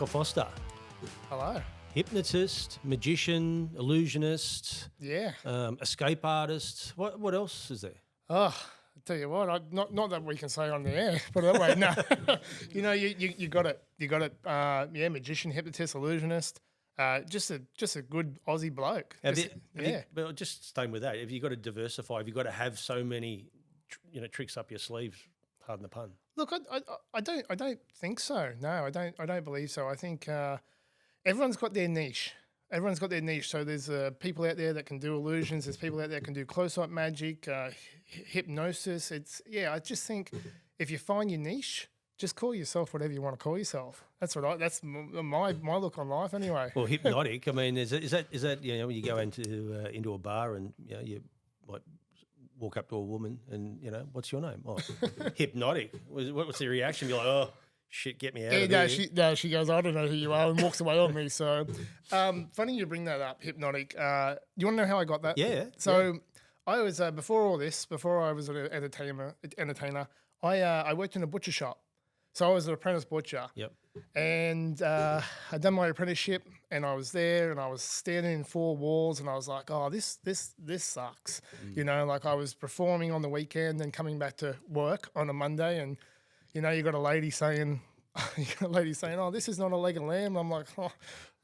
Michael Foster, Hello. hypnotist, magician, illusionist, Yeah. escape artist. What else is there? Oh, I tell you what, not that we can say on the air, put it that way. No, you got it. You got it. Yeah, magician, hypnotist, illusionist. Just a good Aussie bloke. But just staying with that, have you got to diversify? Have you got to have so many, tricks up your sleeves? Pardon the pun. Look, I don't think so. No, I don't believe so. I think everyone's got their niche. Everyone's got their niche. So there's people out there that can do illusions. There's people out there that can do close-up magic, hypnosis. I just think if you find your niche, just call yourself whatever you want to call yourself. That's my look on life anyway. Well, hypnotic. I mean, is that when you go into a bar and you might walk up to a woman and what's your name? Oh, hypnotic. What's the reaction? You're like, oh. Shit, get me out of here. She goes, I don't know who you are, and walks away on me. So, funny you bring that up, hypnotic. You want to know how I got that? Yeah. So, I was, before I was an entertainer, I worked in a butcher shop. So, I was an apprentice butcher. Yep. And I'd done my apprenticeship, and I was there, and I was standing in four walls, and I was like, oh, this sucks. Like I was performing on the weekend and coming back to work on a Monday, and you got a lady saying, oh, this is not a leg of lamb. I'm like, oh,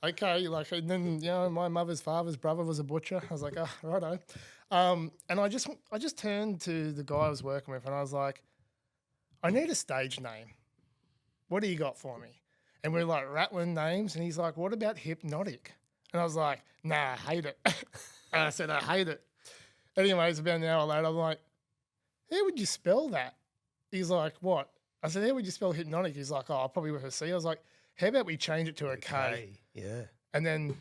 okay. Like, and then, my mother's father's brother was a butcher. I was like, oh, righto. And I just turned to the guy I was working with and I was like, I need a stage name. What do you got for me? And we're like rattling names. And he's like, what about Hypnotik? And I was like, nah, I hate it. And I said, I hate it. Anyways, about an hour later, I'm like, how would you spell that? He's like, what? I said, how would you spell hypnotic? He's like, oh, probably with a C. I was like, how about we change it to a K? Yeah. And then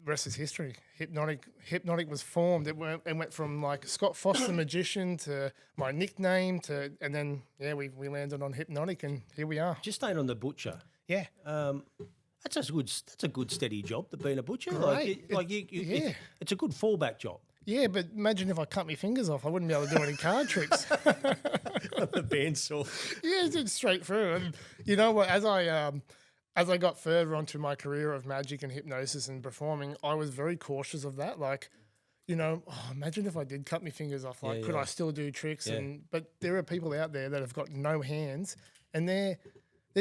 the rest is history. Hypnotic was formed. It went from like Scott Foster Magician to my nickname and then, we landed on Hypnotic and here we are. Just staying on the butcher. Yeah. That's a good steady job, being a butcher. Great. It's a good fallback job. Yeah, but imagine if I cut my fingers off, I wouldn't be able to do any card tricks. The bandsaw. Yeah, it's straight through. And you know what? As I got further onto my career of magic and hypnosis and performing, I was very cautious of that. Like, imagine if I did cut my fingers off. Like, could I still do tricks? Yeah. But there are people out there that have got no hands, and they're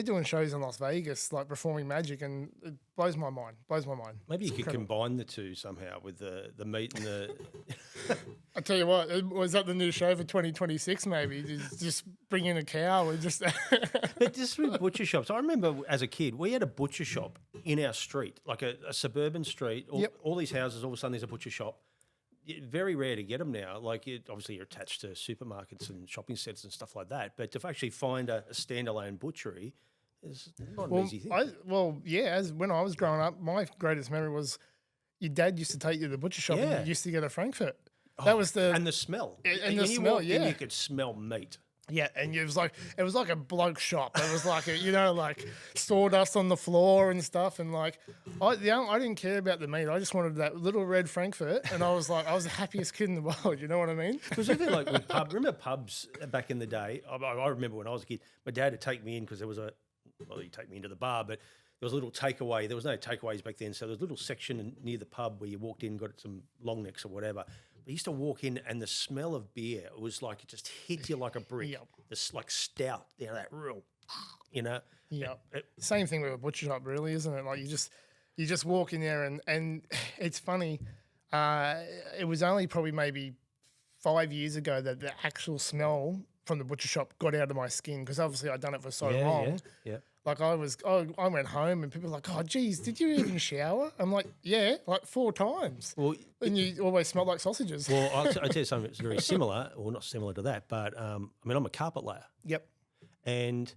doing shows in Las Vegas, like performing magic, and it blows my mind. Maybe you could combine the two somehow with the meat and the. I tell you what, was that the new show for 2026? Maybe just bring in a cow and just. But just with butcher shops, I remember as a kid we had a butcher shop in our street, like a suburban street. All these houses, all of a sudden there's a butcher shop. Very rare to get them now. Like obviously you're attached to supermarkets and shopping centres and stuff like that. But to actually find a standalone butchery is not an easy thing. As when I was growing up, my greatest memory was your dad used to take you to the butcher shop and you used to get a Frankfurt. That was and the smell. And the smell, you could smell meat. Yeah, and it was like a bloke shop. It was like like sawdust on the floor and stuff. And like, I didn't care about the meat. I just wanted that little red Frankfurt, and I was the happiest kid in the world. You know what I mean? It was a bit like with remember pubs back in the day. I remember when I was a kid, my dad would take me in because there was he'd take me into the bar, but there was a little takeaway. There was no takeaways back then, so there was a little section near the pub where you walked in, got some long necks or whatever. I used to walk in and the smell of beer, it was like it just hit you like a brick. Yep. This like stout, that real, Yeah. Same thing with a butcher shop, really, isn't it? Like you just walk in there and it's funny. It was only probably maybe 5 years ago that the actual smell from the butcher shop got out of my skin because obviously I'd done it for so long. Yeah. Like I went home and people were like, oh, geez, did you even shower? I'm like, yeah, like 4 times. Well, and you always smell like sausages. Well, I'll tell you something that's very similar, or not similar to that, but I'm a carpet layer. Yep. And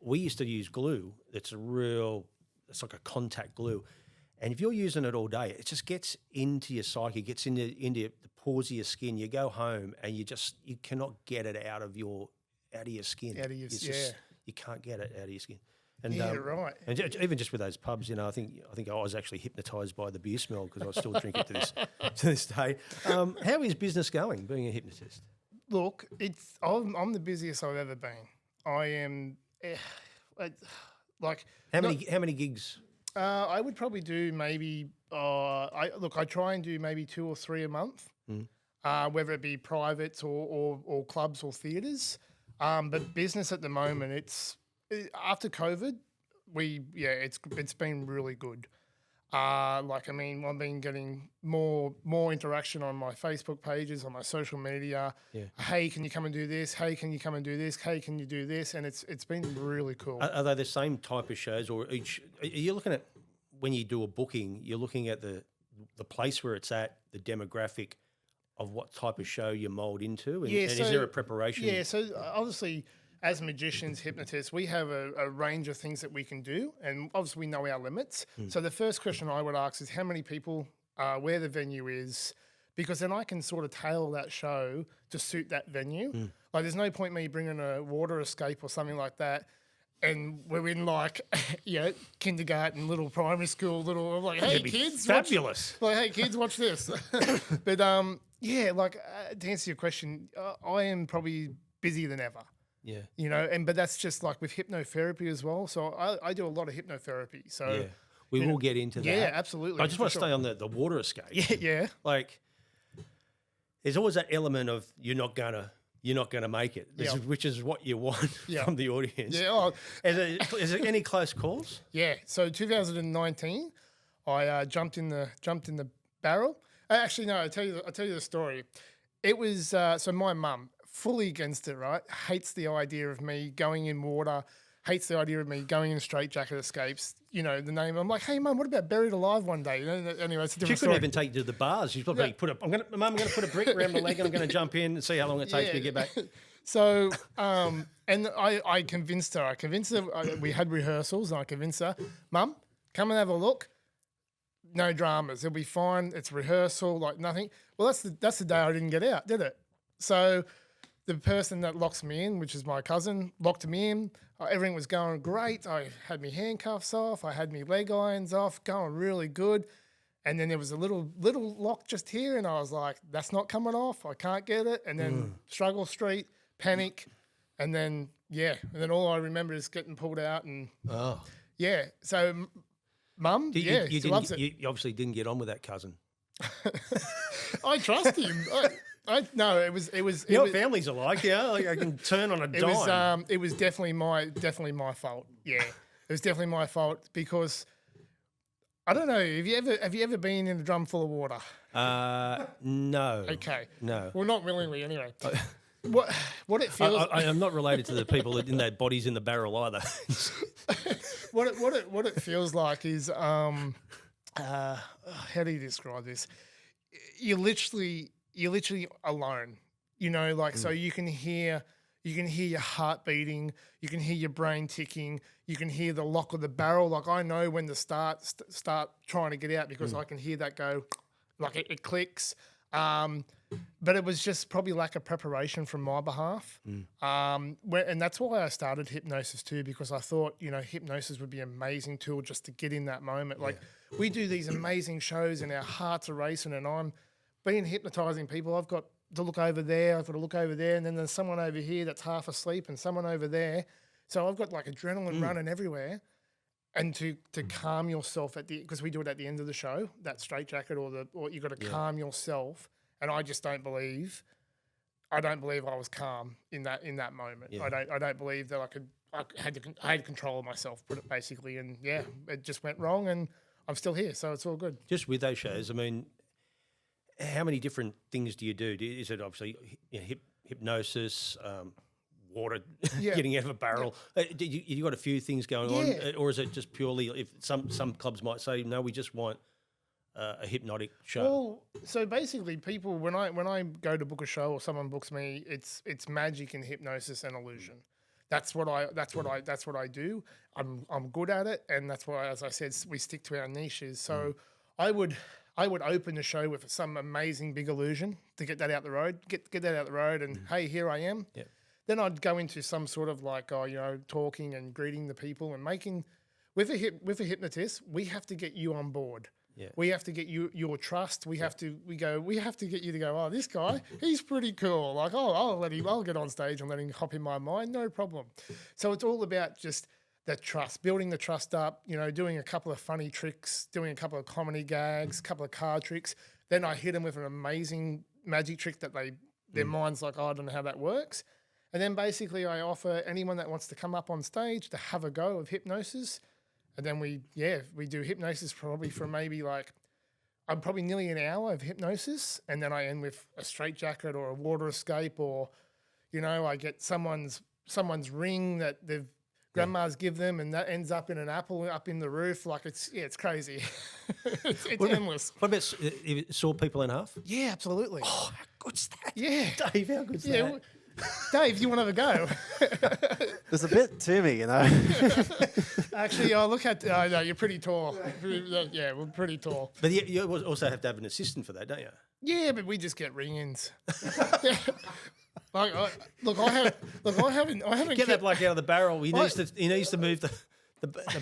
we used to use glue. It's like a contact glue. And if you're using it all day, it just gets into your psyche, gets into the pores of your skin. You go home and you cannot get it out of your skin. You can't get it out of your skin. And, right. And even just with those pubs, I think I was actually hypnotised by the beer smell because I still drink it to this day. How is business going, being a hypnotist? Look, I'm the busiest I've ever been. I am. Like, How many gigs? I would probably do maybe. I try and do maybe 2 or 3 a month, whether it be privates or clubs or theatres. But business at the moment, after COVID, it's been really good. I've been getting more interaction on my Facebook pages, on my social media. Yeah. Hey, can you come and do this? Hey, can you come and do this? Hey, can you do this? And it's been really cool. Are they the same type of shows, or each? Are you looking at when you do a booking? You're looking at the place where it's at, the demographic of what type of show you mould into, and is there a preparation? Yeah, so obviously, as magicians, hypnotists, we have a range of things that we can do, and obviously we know our limits. So the first question I would ask is how many people, where the venue is, because then I can sort of tailor that show to suit that venue. Like, there's no point me bringing a water escape or something like that, and we're in like, kindergarten, little primary school, I'm like, hey kids, fabulous. hey kids, watch this. But to answer your question, I am probably busier than ever. Yeah. But that's just like with hypnotherapy as well. So I do a lot of hypnotherapy. So yeah. We will get into that. Yeah, absolutely. I just want to stay on the water escape. Yeah. Like, there's always that element of you're not gonna make it, which is what you want from the audience. Yeah. Is there any close calls? Yeah. So 2019, I jumped in the barrel. Actually, no. I'll tell you the story. It was so my mum, fully against it, right? Hates the idea of me going in water. Hates the idea of me going in straitjacket escapes. The name. I'm like, hey, Mum, what about buried alive one day? Anyway, it's a different story. She couldn't even take you to the bars. She's probably I'm going to put a brick around my leg and I'm going to jump in and see how long it takes me to get back. So, and I convinced her. We had rehearsals, and I convinced her, Mum, come and have a look. No dramas. It'll be fine. It's rehearsal, like nothing. Well, that's the day I didn't get out, did it? So the person that locks me in, which is my cousin, locked me in. Everything was going great. I had my handcuffs off. I had my leg irons off, going really good. And then there was a little lock just here, and I was like, that's not coming off. I can't get it. And then struggle street, panic, and then all I remember is getting pulled out and So Mum, she loves it. You obviously didn't get on with that cousin. I trust him. No, it was. You know what families are like, like I can turn on a dime. It was definitely my fault. Yeah, it was definitely my fault because I don't know. Have you ever been in a drum full of water? No. Okay. No. Well, not willingly anyway. What it feels. I am not related to the people that in that bodies in the barrel either. What it feels like is how do you describe this? You're literally alone, so you can hear your heart beating, you can hear your brain ticking, you can hear the lock of the barrel. Like, I know when to start trying to get out because I can hear that go, like it clicks. But it was just probably lack of preparation from my behalf. And that's why I started hypnosis too, because I thought, hypnosis would be an amazing tool just to get in that moment. Like, we do these amazing shows and our hearts are racing, and I'm been hypnotizing people. I've got to look over there, I've got to look over there, and then there's someone over here that's half asleep and someone over there. So I've got like adrenaline running everywhere. And to calm yourself because we do it at the end of the show, that straitjacket or you got to calm yourself. And I just don't believe I was calm in that moment. Yeah. I don't believe that I had control of myself, put it basically, and it just went wrong, and I'm still here, so it's all good. Just with those shows, I mean, how many different things do you do? Is it obviously hypnosis, water, getting out of a barrel? You got a few things going on, or is it just purely? If some clubs might say, no, we just want a hypnotic show. Well, so basically, people when I go to book a show or someone books me, it's magic and hypnosis and illusion. That's what I do. I'm good at it, and that's why, as I said, we stick to our niches. So I would open the show with some amazing big illusion to get that out the road, get that out the road, and hey, here I am. Yeah. Then I'd go into some sort of like talking and greeting the people and making with a hypnotist, we have to get you on board. Yeah. We have to get your trust. We have to get you to go, oh, this guy, he's pretty cool. Like, I'll get on stage and let him hop in my mind, no problem. So it's all about just that trust, building the trust up, you know, doing a couple of funny tricks, doing a couple of comedy gags, a couple of card tricks. Then I hit them with an amazing magic trick that their mind's like, oh, I don't know how that works. And then basically I offer anyone that wants to come up on stage to have a go of hypnosis. And then we do hypnosis probably for maybe like, I'm probably nearly an hour of hypnosis. And then I end with a straitjacket or a water escape, or, you know, I get someone's ring that grandmas give them, and that ends up in an apple up in the roof. Like it's crazy. it's endless. What about saw people in half? Yeah, absolutely. Oh, how good's that? Yeah. Dave, how good's that? Dave, you want to have a go? There's a bit to me, you know. Actually, look at no, you're pretty tall. Yeah, we're pretty tall. But you also have to have an assistant for that, don't you? Yeah, but we just get ring-ins. I haven't Get that bloke out of the barrel. He needs to move the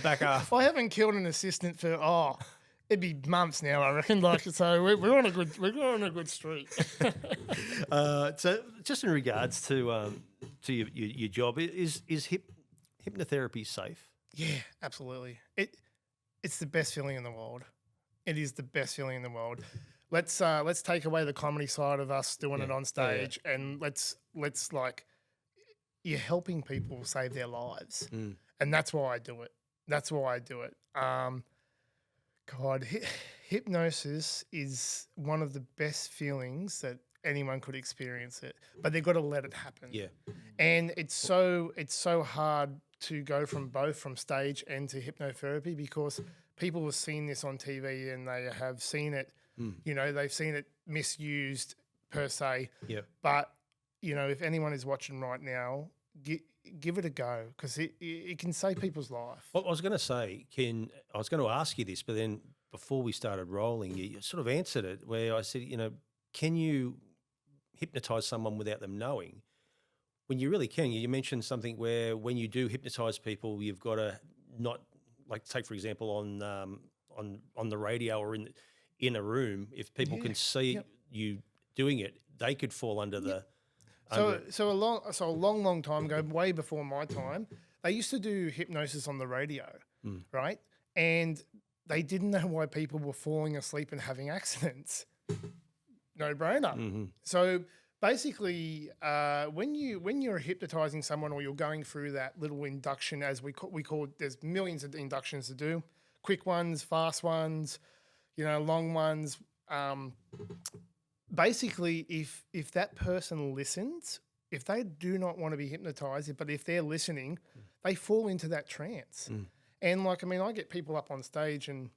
back half. I haven't killed an assistant for it'd be months now, I reckon. Like, so we're on a good streak. So just in regards to your job, is hypnotherapy safe? Yeah, absolutely. It's the best feeling in the world. It is the best feeling in the world. Let's take away the comedy side of us doing it on stage, and let's like, you're helping people save their lives, and that's why I do it. God, hypnosis is one of the best feelings that anyone could experience it, but they've got to let it happen. Yeah, and it's so hard to go from stage and to hypnotherapy, because people have seen this on TV and they have seen it. You know, they've seen it misused per se. Yeah. But, you know, if anyone is watching right now, give it a go, because it can save people's life. Well, I was going to ask you this, but then before we started rolling, you sort of answered it, where I said, you know, can you hypnotize someone without them knowing? When you really can. You mentioned something where when you do hypnotize people, you've got to not, like, take for example on the radio or in a room, if people can see you doing it, they could fall under the. So a long time ago, way before my time, they used to do hypnosis on the radio, right? And they didn't know why people were falling asleep and having accidents. No brainer. Mm-hmm. So basically, when you're hypnotizing someone, or you're going through that little induction, as we call, there's millions of inductions to do, quick ones, fast ones, you know, long ones. Basically, if that person listens, if they do not want to be hypnotized, but if they're listening, they fall into that trance. And like, I mean, I get people up on stage, and,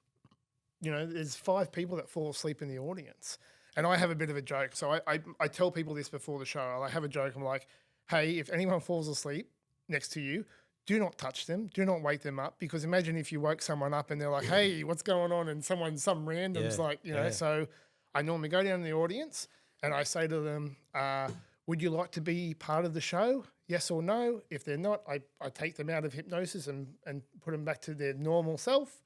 you know, there's 5 people that fall asleep in the audience. And I have a bit of a joke. So I tell people this before the show. I have a joke. I'm like, hey, if anyone falls asleep next to you, do not touch them. Do not wake them up, because imagine if you woke someone up and they're like, hey, what's going on? And some random's like, you know, so I normally go down in the audience and I say to them, would you like to be part of the show? Yes or no? If they're not, I take them out of hypnosis and put them back to their normal self,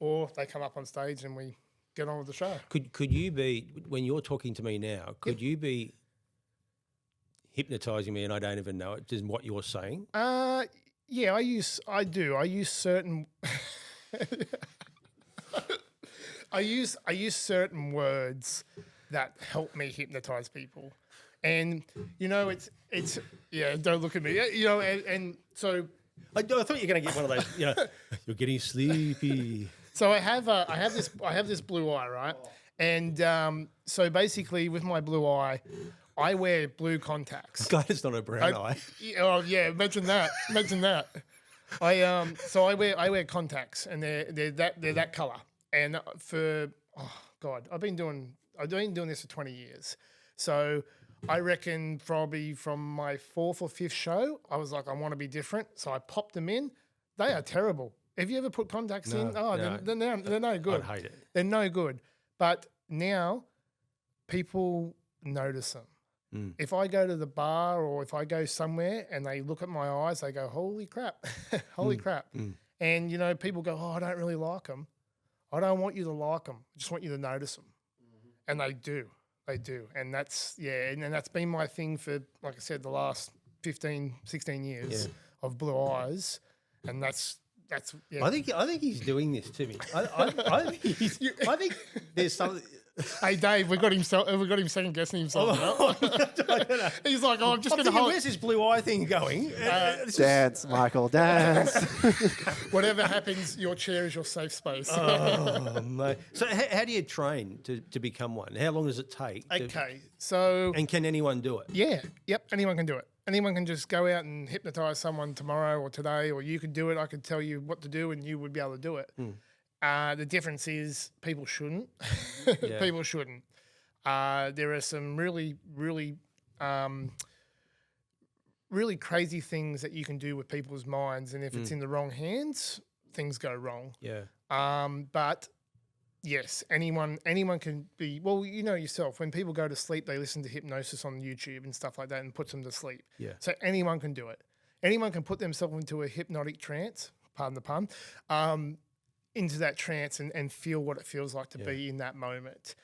or they come up on stage and we get on with the show. Could you be, when you're talking to me now, could you be hypnotizing me and I don't even know it, just what you're saying? Yeah, I use certain I use certain words that help me hypnotize people. And, you know, it's yeah, don't look at me. You know, and so I thought you were going to get one of those, you know, you're getting sleepy. So I have this blue eye, right? And so basically with my blue eye, I wear blue contacts. God, it's not a brown eye. Oh yeah, imagine that. I wear contacts, and they're that color. And I've been doing this for 20 years. So I reckon probably from my 4th or 5th show, I was like, I want to be different. So I popped them in. They are terrible. Have you ever put contacts in? They're no good. I'd hate it. They're no good. But now people notice them. If I go to the bar or if I go somewhere and they look at my eyes, they go, holy crap, holy crap. And, you know, people go, oh, I don't really like them. I don't want you to like them. I just want you to notice them. And they do. They do. And that's, and that's been my thing for, like I said, the last 15, 16 years of blue eyes. And that's that's yeah. I think he's doing this to me. I think there's something. Hey Dave, we got him second guessing himself. Now. He's like, oh, I'm just going to hold. Where's this blue eye thing going? Dance, Michael, dance. Whatever happens, your chair is your safe space. Oh, mate. So how do you train to become one? How long does it take? Okay, so And can anyone do it? yeah, yep, anyone can do it. Anyone can just go out and hypnotize someone tomorrow or today, or you could do it. I could tell you what to do, and you would be able to do it. The difference is people shouldn't. Yeah. People shouldn't. There are some really, really, really crazy things that you can do with people's minds, and if it's in the wrong hands, things go wrong. Yeah. But yes, anyone can be. Well, you know yourself. When people go to sleep, they listen to hypnosis on YouTube and stuff like that, and puts them to sleep. Yeah. So anyone can do it. Anyone can put themselves into a hypnotic trance. Pardon the pun. Into that trance and feel what it feels like to be in that moment.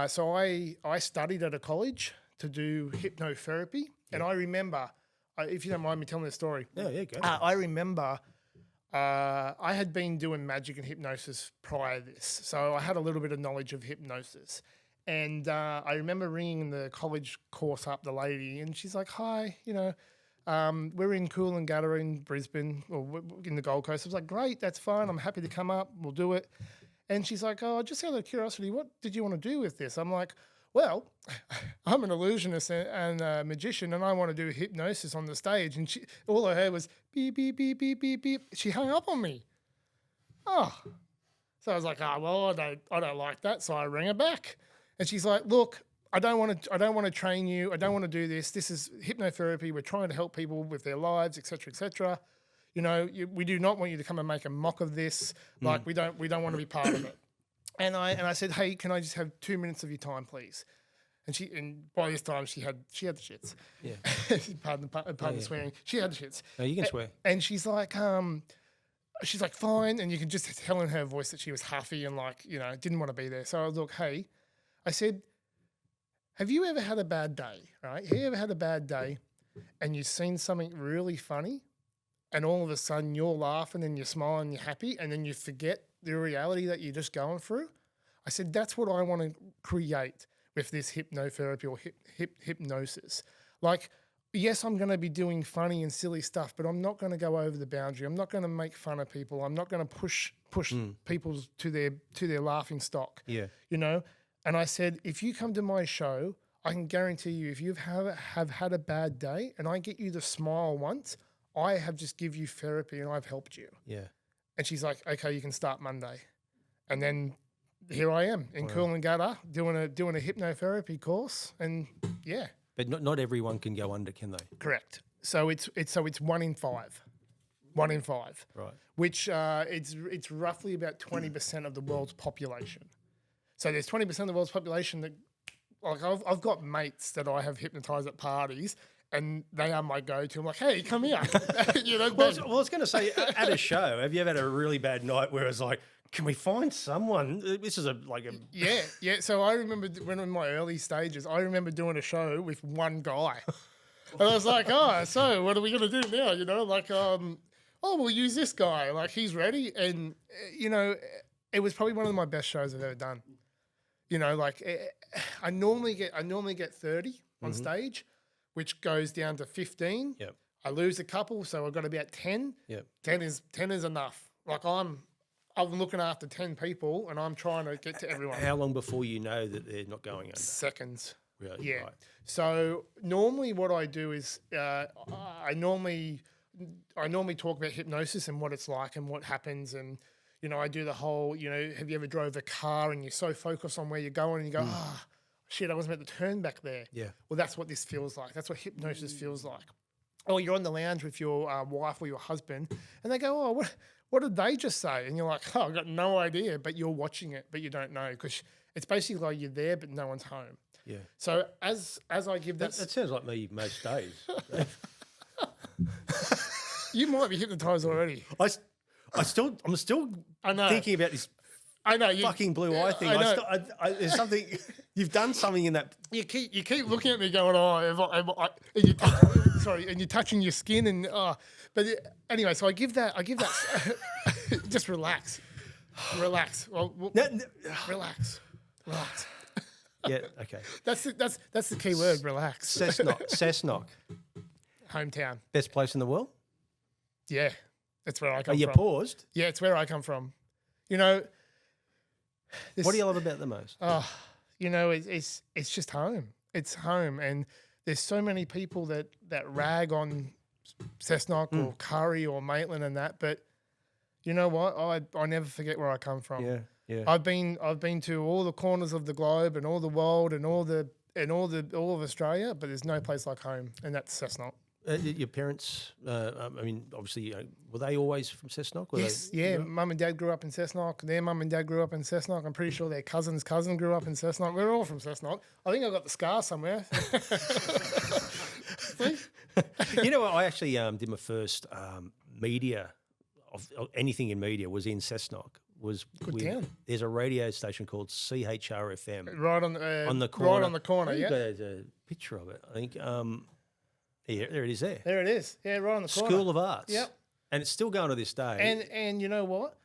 So I studied at a college to do hypnotherapy, and I remember, if you don't mind me telling the story. Yeah, go. I remember I had been doing magic and hypnosis prior to this, so I had a little bit of knowledge of hypnosis. And I remember ringing the college course up, the lady, and she's like, "Hi, we're in Coolangatta in Brisbane or in the Gold Coast." I was like, "Great, that's fine. I'm happy to come up. We'll do it." And she's like, "Oh, just out of curiosity, what did you want to do with this?" I'm like, "Well, I'm an illusionist and a magician, and I want to do hypnosis on the stage." And all I heard was beep, beep, beep, beep, beep, beep. She hung up on me. Oh, so I was like, well, I don't like that. So I rang her back, and she's like, "Look, I don't want to train you. I don't want to do this. This is hypnotherapy. We're trying to help people with their lives, etc., etc. We do not want you to come and make a mock of this. Like we don't want to be part of it." And I said, "Hey, can I just have 2 minutes of your time, please?" And by this time she had the shits. Yeah. pardon the swearing. She had the shits. No, you can swear. And she's like, "Fine." And you can just tell in her voice that she was huffy and didn't want to be there. So I was like, "Hey," I said, "Have you ever had a bad day, right? Have you ever had a bad day and you've seen something really funny and all of a sudden you're laughing and you're smiling and you're happy and then you forget the reality that you're just going through?" I said, "That's what I want to create with this hypnotherapy or hypnosis. Like, yes, I'm going to be doing funny and silly stuff, but I'm not going to go over the boundary. I'm not going to make fun of people. I'm not going to push people to their laughing stock." Yeah. And I said, "If you come to my show, I can guarantee you, if you have had a bad day and I get you to smile once, I have just give you therapy and I've helped you." Yeah. And she's like, "Okay, you can start Monday." And then here I am in Coolangatta doing a hypnotherapy course, and yeah. But not everyone can go under, can they? Correct. So it's 1 in 5. 1 in 5. Right. Which it's roughly about 20% of the world's population. So there's 20% of the world's population that, like, I've got mates that I have hypnotized at parties, and they are my go-to. I'm like, "Hey, come here." Well, I was going to say, at a show, have you ever had a really bad night where it's like, can we find someone? This is Yeah. So I remember when in my early stages, I remember doing a show with one guy. And I was like, "Oh, so what are we going to do now?" We'll use this guy. Like, he's ready. And, it was probably one of my best shows I've ever done. I normally get 30 on stage, which goes down to 15. Yep. I lose a couple, so I've got to be at 10. Yep. 10 is enough. Like, I'm looking after 10 people and I'm trying to get to everyone. How long before you know that they're not going under? Seconds. Really? Yeah. Right. So normally what I do is I normally talk about hypnosis and what it's like and what happens, and I do the whole, have you ever drove a car and you're so focused on where you're going and you go, shit, I wasn't meant to turn back there. Yeah. Well, that's what this feels like. That's what hypnosis feels like. Or you're on the lounge with your wife or your husband and they go, "Oh, what did they just say?" And you're like, "Oh, I've got no idea," but you're watching it, but you don't know, because it's basically like you're there, but no one's home. Yeah. So as I give that sounds like me most days. You might be hypnotized already. I'm still thinking about this I know you fucking blue eye thing. I know. There's something you've done something in that. You keep looking at me going, and you're touching your skin anyway. So I give that. Just relax. Well, relax. Yeah. Okay. That's the key word. Relax. Cessnock. Hometown. Best place in the world. Yeah, that's where I come Are you from. paused? Yeah, it's where I come from. You know. What do you love about it the most? You know, it's just home. It's home, and there's so many people that rag on Cessnock or Curry or Maitland and that, but you know what? I never forget where I come from. Yeah. I've been to all the corners of the globe and all the world and all of Australia, but there's no place like home, and that's Cessnock. Your parents, I mean, obviously, were they always from Cessnock? Yes, Mum and Dad grew up in Cessnock. Their mum and dad grew up in Cessnock. I'm pretty sure their cousin grew up in Cessnock. We're all from Cessnock. I think I've got the scar somewhere. You know what? I actually did my first media of anything in media was in Cessnock. Good town. There's a radio station called CHRFM. Right on the corner. Right on the corner, yeah. There's a picture of it. I think. Yeah, there it is. There it is. Yeah, right on the corner. School of Arts. Yep. And it's still going to this day. And you know what?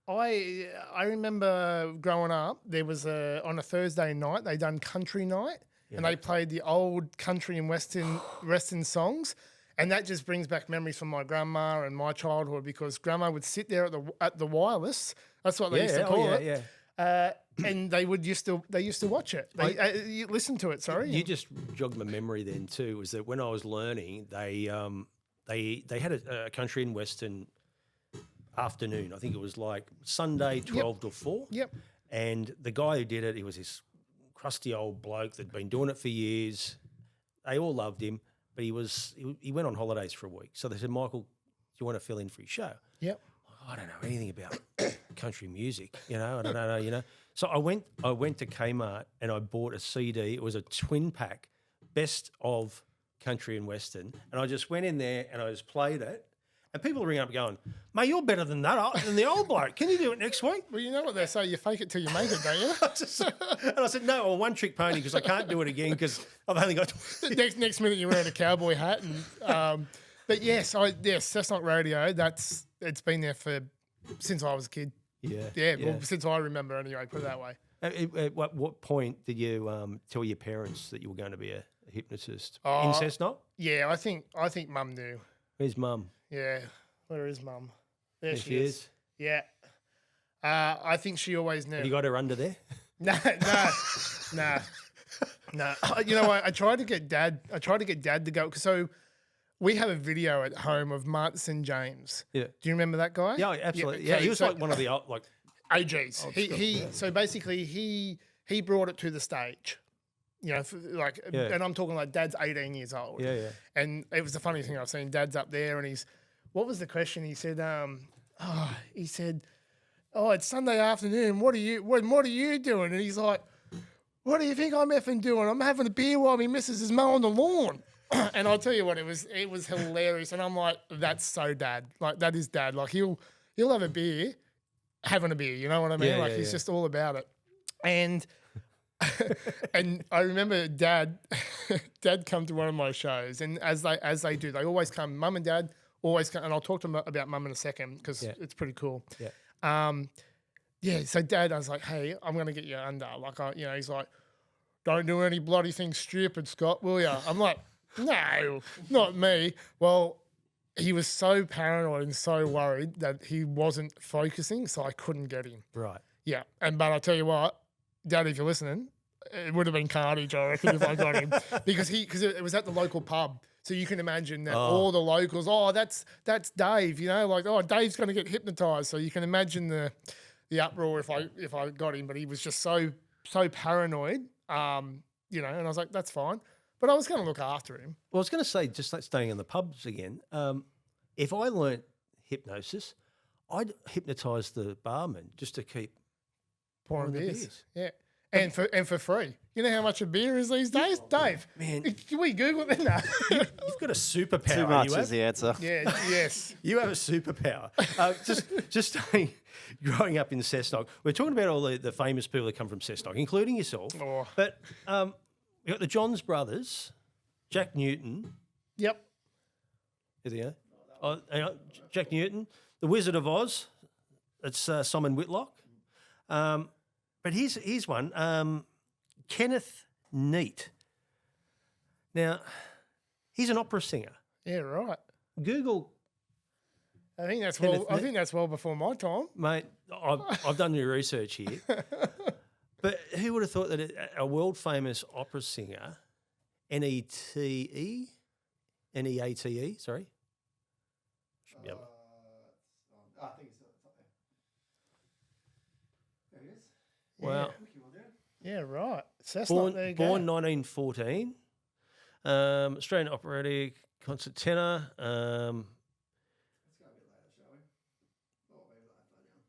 I remember growing up, there was on a Thursday night, they done country night, and they played the old country and western songs. And that just brings back memories from my grandma and my childhood, because grandma would sit there at the wireless. That's what they used to call it. Yeah. And they used to watch it. You listen to it. Sorry. You just jogged my memory then too. Was that when I was learning, they had a country and western afternoon. I think it was like Sunday 12 to 4. Yep. And the guy who did it, he was this crusty old bloke that'd been doing it for years. They all loved him, but he went on holidays for a week. So they said, Michael, do you want to fill in for his show? Yep. I don't know anything about country music, I don't know, So I went to Kmart and I bought a CD. It was a twin pack, best of country and western. And I just went in there and I just played it. And people ring up going, mate, you're better than the old bloke. Can you do it next week? Well, you know what they say, you fake it till you make it, don't you? And I said, no, I'm a one-trick pony because I can't do it again because I've only got... next minute you're wearing a cowboy hat. And but yes, Cessnock Radio, it's been there since I was a kid. Yeah. Well, since I remember anyway, put it that way. At what point did you tell your parents that you were going to be a hypnotist? In Cessnock? Yeah, I think Mum knew. Where's Mum? Yeah, where is Mum? There she is. Yeah. I think she always knew. Have you got her under there? No. You know what? I tried to get Dad to go. So we have a video at home of Martin James. Yeah. Do you remember that guy? Yeah, absolutely. Yeah, okay, he was like one of the OGs. So basically he brought it to the stage. And I'm talking like Dad's 18 years old. Yeah. And it was the funny thing I've seen. Dad's up there and what was the question? He said, it's Sunday afternoon. What are you doing? And he's like, what do you think I'm effing doing? I'm having a beer while my missus is mowing the lawn. And I'll tell you what, it was hilarious. And I'm like, that's so Dad. Like, that is Dad. Like, he'll have a beer, having a beer. You know what I mean? He's just all about it. And and I remember Dad come to one of my shows, and as they do, they always come. Mum and Dad always come, and I'll talk to them about Mum in a second because it's pretty cool. Yeah. So Dad, I was like, hey, I'm gonna get you under. Like, he's like, don't do any bloody thing stupid, Scott, will ya? I'm like, no, not me. Well, he was so paranoid and so worried that he wasn't focusing, so I couldn't get him. Right. Yeah, but I'll tell you what, Dad, if you're listening, it would have been carnage, I reckon, if I got him, because it was at the local pub. So you can imagine that all the locals, that's Dave, Dave's going to get hypnotized. So you can imagine the uproar if I got him, but he was just so paranoid, and I was like, that's fine. But I was going to look after him. Well, I was going to say, just like staying in the pubs again, if I learnt hypnosis, I'd hypnotise the barman just to keep pouring beers. Yeah. And for free. You know how much a beer is these days? Dave, man. Can we Google it? No. You've got a superpower. Too much is the answer. Yeah, yes. You have a superpower. Just staying growing up in Cessnock. We're talking about all the famous people that come from Cessnock, including yourself. Oh. But we got the Johns brothers, Jack Newton. Yep. There they go. Hang on, Jack Newton, the Wizard of Oz. It's Simon Whitlock. But here's one. Kenneth Neat. Now, he's an opera singer. Yeah, right. Google, I think that's Kenneth well. I think that's well before my time. mate. I've done your research here. But who would have thought that a world famous opera singer, Neate, Neate, sorry. Should be able. I think it's up there. There it is. Wow. Yeah, right. Cessnock, Born there you go. 1914. Australian operatic concert tenor. Let's go a bit later, shall we? Oh, maybe that far down.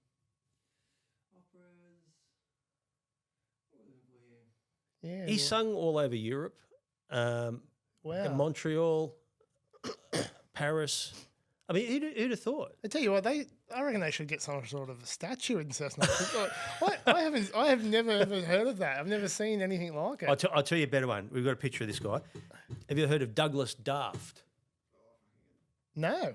Operas. What are we looking for here? Yeah. He sung all over Europe, Wow. in Montreal, Paris. I mean, who'd have thought? I tell you what, I reckon they should get some sort of a statue in Cessnock. I have never ever heard of that. I've never seen anything like it. I'll tell you a better one. We've got a picture of this guy. Have you heard of Douglas Daft? No,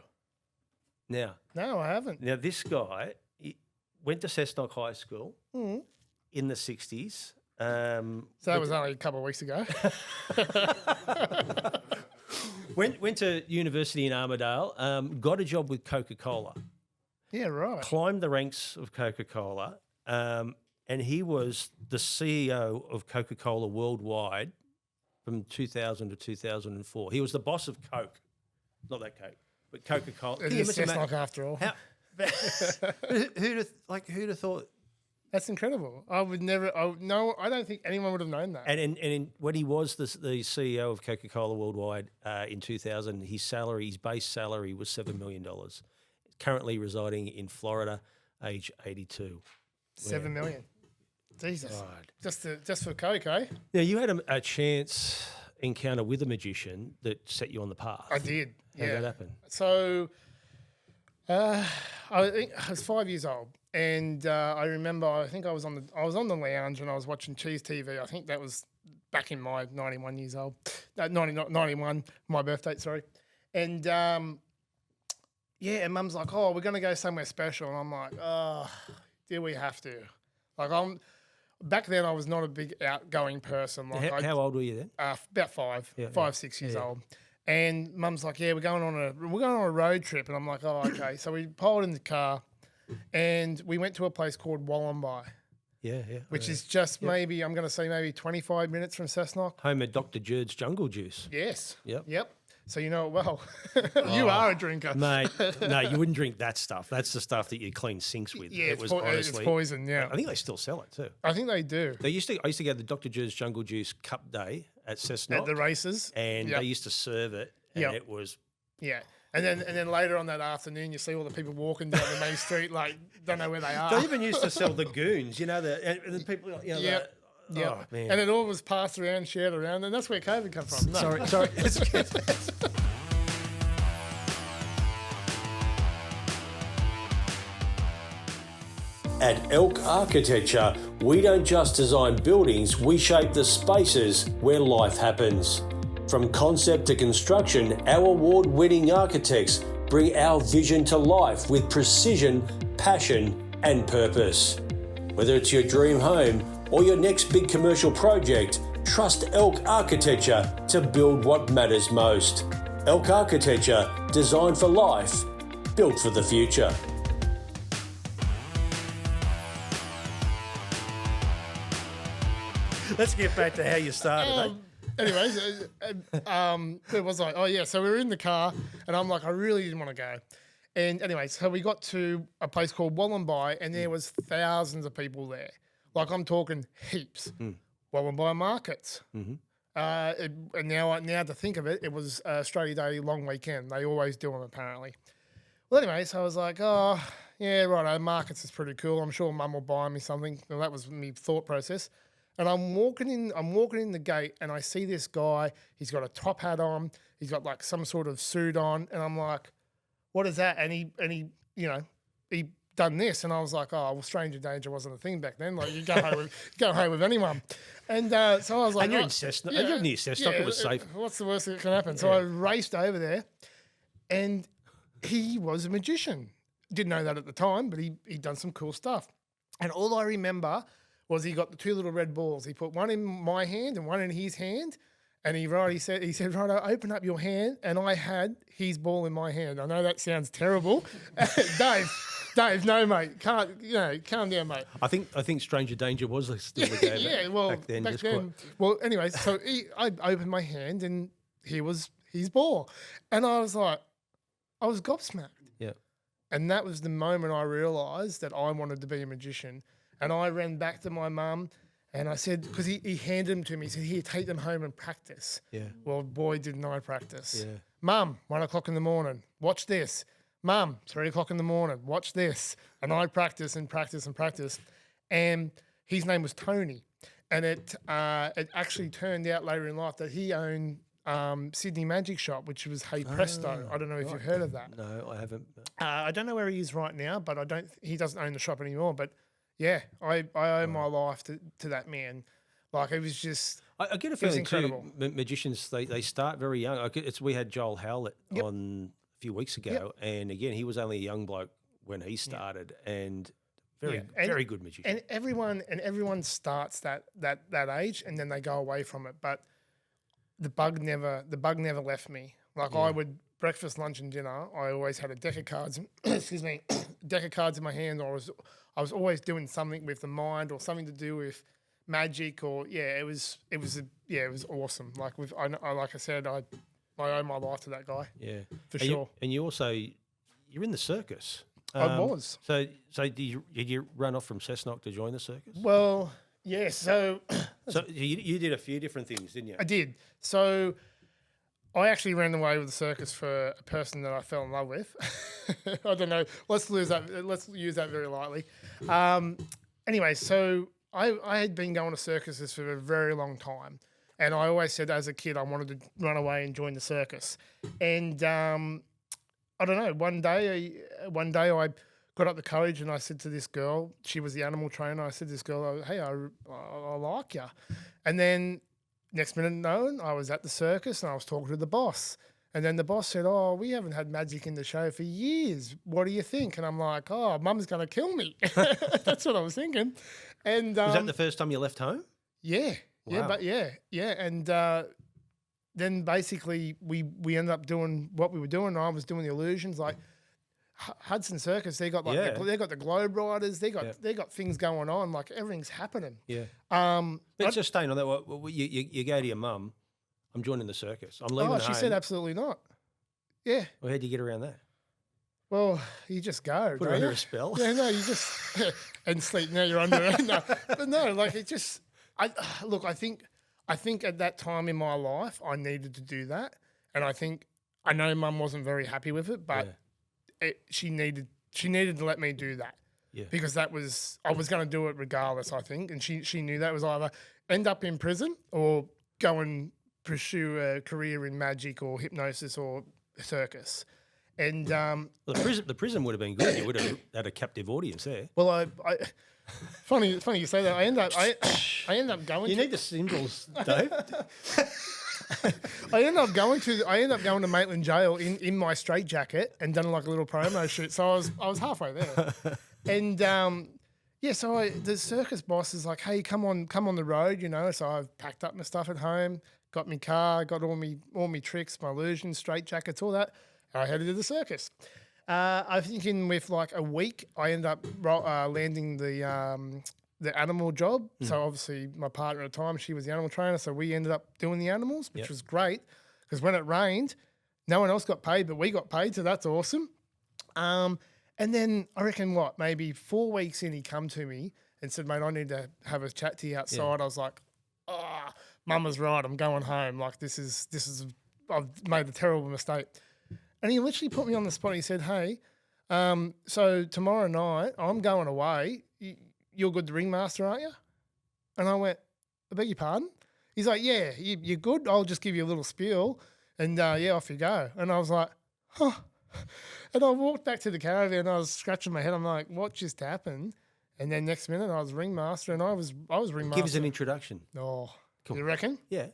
Now, I haven't. this guy he went to Cessnock High School in the 60s. So that was only a couple of weeks ago. Went to university in Armidale, got a job with Coca-Cola, Yeah, right. climbed the ranks of Coca-Cola, and he was the CEO of Coca-Cola worldwide from 2000 to 2004. He was the boss of Coke, not that Coke, but Coca-Cola. It is Cessnock after all. How, who'd have thought? That's incredible. I would never. I don't think anyone would have known that. And when he was the CEO of Coca-Cola worldwide in 2000, his base salary was $7 million. Currently residing in Florida, age 82. $7 million. Jesus. God. Just for Coke, eh? Now, you had a chance encounter with a magician that set you on the path. I did. How did that happen? So, I think I was 5 years old, and I remember I think I was on the lounge and I was watching Cheese TV. I think that was back in my 91 years old, 91, my birthday. Sorry, and and Mum's like, "Oh, we're gonna go somewhere special," and I'm like, "Oh, do we have to?" Like back then I was not a big outgoing person. Like How old were you then? about 6 years old. And Mum's like, "Yeah, we're going on a road trip," and I'm like, "Oh, okay." So we piled in the car, and we went to a place called Wollombi, which is just maybe 25 minutes from Cessnock. Home of Dr. Jerd's Jungle Juice. Yes. Yep. So you know it well. You are a drinker, Mate, no, you wouldn't drink that stuff. That's the stuff that you clean sinks with. Yeah, it's poison. Yeah, I think they still sell it too. I think they do I used to go to the Dr. Jerd's Jungle Juice Cup Day at Cessnock. at the races. And they used to serve it, and Yep. it was Yeah. And then later on that afternoon, you see all the people walking down the main street, like don't know where they are. They even used to sell the goons, and the people, Yep. Oh, man. And it all was passed around, shared around, and that's where COVID come from. No. Sorry. At Elk Architecture, we don't just design buildings, we shape the spaces where life happens. From concept to construction, our award-winning architects bring our vision to life with precision, passion, and purpose. Whether it's your dream home or your next big commercial project, trust Elk Architecture to build what matters most. Elk Architecture, designed for life, built for the future. Let's get back to how you started. Anyways, where was I? Oh, yeah. So we were in the car, and I'm like, I really didn't want to go. And anyway, so we got to a place called Wollombi, and there was thousands of people there. Like I'm talking heaps. Wollombi markets. And now to think of it, it was Australia Day long weekend. They always do them apparently. Well, anyway, so I was like, oh, yeah, righto, markets is pretty cool. I'm sure Mum will buy me something. Well, that was my thought process. And I'm walking in the gate, and I see this guy. He's got a top hat on. He's got like some sort of suit on, and I'm like, "What is that?" And he done this, and I was like, oh, well, stranger danger wasn't a thing back then. Like you go home with anyone, and so I was like, And you're in Cessnock. You're near Cessnock. It was safe. What's the worst that can happen? So I raced over there, and he was a magician. Didn't know that at the time, but he'd done some cool stuff. And all I remember was he got the 2 little red balls. He put one in my hand and one in his hand. And he said, right, open up your hand. And I had his ball in my hand. I know that sounds terrible. Dave, no, mate. Calm down, mate. I think stranger danger was still the game. Yeah, well, back then. Well, anyway, so I opened my hand and here was his ball. And I was gobsmacked. Yeah. And that was the moment I realised that I wanted to be a magician. And I ran back to my mum and I said, because he handed them to me, he said, here, take them home and practice. Yeah. Well, boy, didn't I practice. Yeah. Mum, 1 o'clock in the morning, watch this. Mum, 3 o'clock in the morning, watch this. And I practice and practice and practice. And his name was Tony. And it actually turned out later in life that he owned Sydney Magic Shop, which was Hey Presto. I don't know if you've heard of that. No, I haven't. I don't know where he is right now, but he doesn't own the shop anymore. But yeah, I owe my life to that man. Like it was just. I get a feeling too. Magicians they start very young. We had Joel Howlett on a few weeks ago, and again he was only a young bloke when he started, and very good magician. And everyone starts that age, and then they go away from it. But the bug never left me. Like I would breakfast, lunch, and dinner. I always had a deck of cards. Excuse me, deck of cards in my hand. I was always doing something with the mind or something to do with magic. Or it was awesome. Like like I said, I owe my life to that guy. Yeah, for sure. And you also you're in the circus. I was. So did you run off from Cessnock to join the circus? Well, yeah. So you did a few different things, didn't you? I did. So I actually ran away with the circus for a person that I fell in love with. I don't know. Let's use that very lightly. Anyway, so I had been going to circuses for a very long time. And I always said as a kid I wanted to run away and join the circus. And I don't know, one day I got up the courage and I said to this girl, she was the animal trainer, I said to this girl, hey, I like you. And then next minute known, I was at the circus and I was talking to the boss. And then the boss said, oh, we haven't had magic in the show for years. What do you think? And I'm like, oh, Mum's going to kill me. That's what I was thinking. And was that the first time you left home? Yeah. Wow. Yeah. And then basically we ended up doing what we were doing. I was doing the illusions like Hudson Circus. They got they got the Globe Riders. They got things going on. Like everything's happening. Yeah. But just staying on that, you go to your mum. I'm joining the circus. I'm leaving. Oh, she said absolutely not. Yeah. Well, how'd you get around that? Well, you just go. Put her under a spell. Yeah, no, you just and sleep. Now you're under it. No, but no, like it just. I think at that time in my life I needed to do that, and I know Mum wasn't very happy with it, but she needed to let me do that. Yeah. Because I was going to do it regardless. I think, and she knew that. It was either end up in prison or go and pursue a career in magic or hypnosis or circus. And the prison would have been good. You would have had a captive audience there. Well, I funny you say that. I end up going. You need the symbols, Dave. I end up going to Maitland Jail in my straitjacket and done like a little promo shoot. So I was halfway there, and so the circus boss is like, hey, come on the road, you know. So I've packed up my stuff at home, got my car, got all my tricks, my illusions, straitjackets, all that. And I headed to the circus. I think with like a week, I ended up landing the animal job. So obviously my partner at the time, she was the animal trainer. So we ended up doing the animals, which was great because when it rained, no one else got paid, but we got paid. So that's awesome. And then I reckon maybe 4 weeks in, he come to me and said, mate, I need to have a chat to you outside. Yeah. I was like, Mum was right. I'm going home. Like this is I've made a terrible mistake. And he literally put me on the spot. He said, hey, so tomorrow night I'm going away. You're good, the ringmaster, aren't you? And I went, I beg your pardon? He's like, yeah, you're good. I'll just give you a little spiel and off you go. And I was like, huh, And I walked back to the caravan and I was scratching my head. I'm like, what just happened? And then next minute I was ringmaster and I was ringmaster. Give us an introduction. Oh, you reckon? Yeah.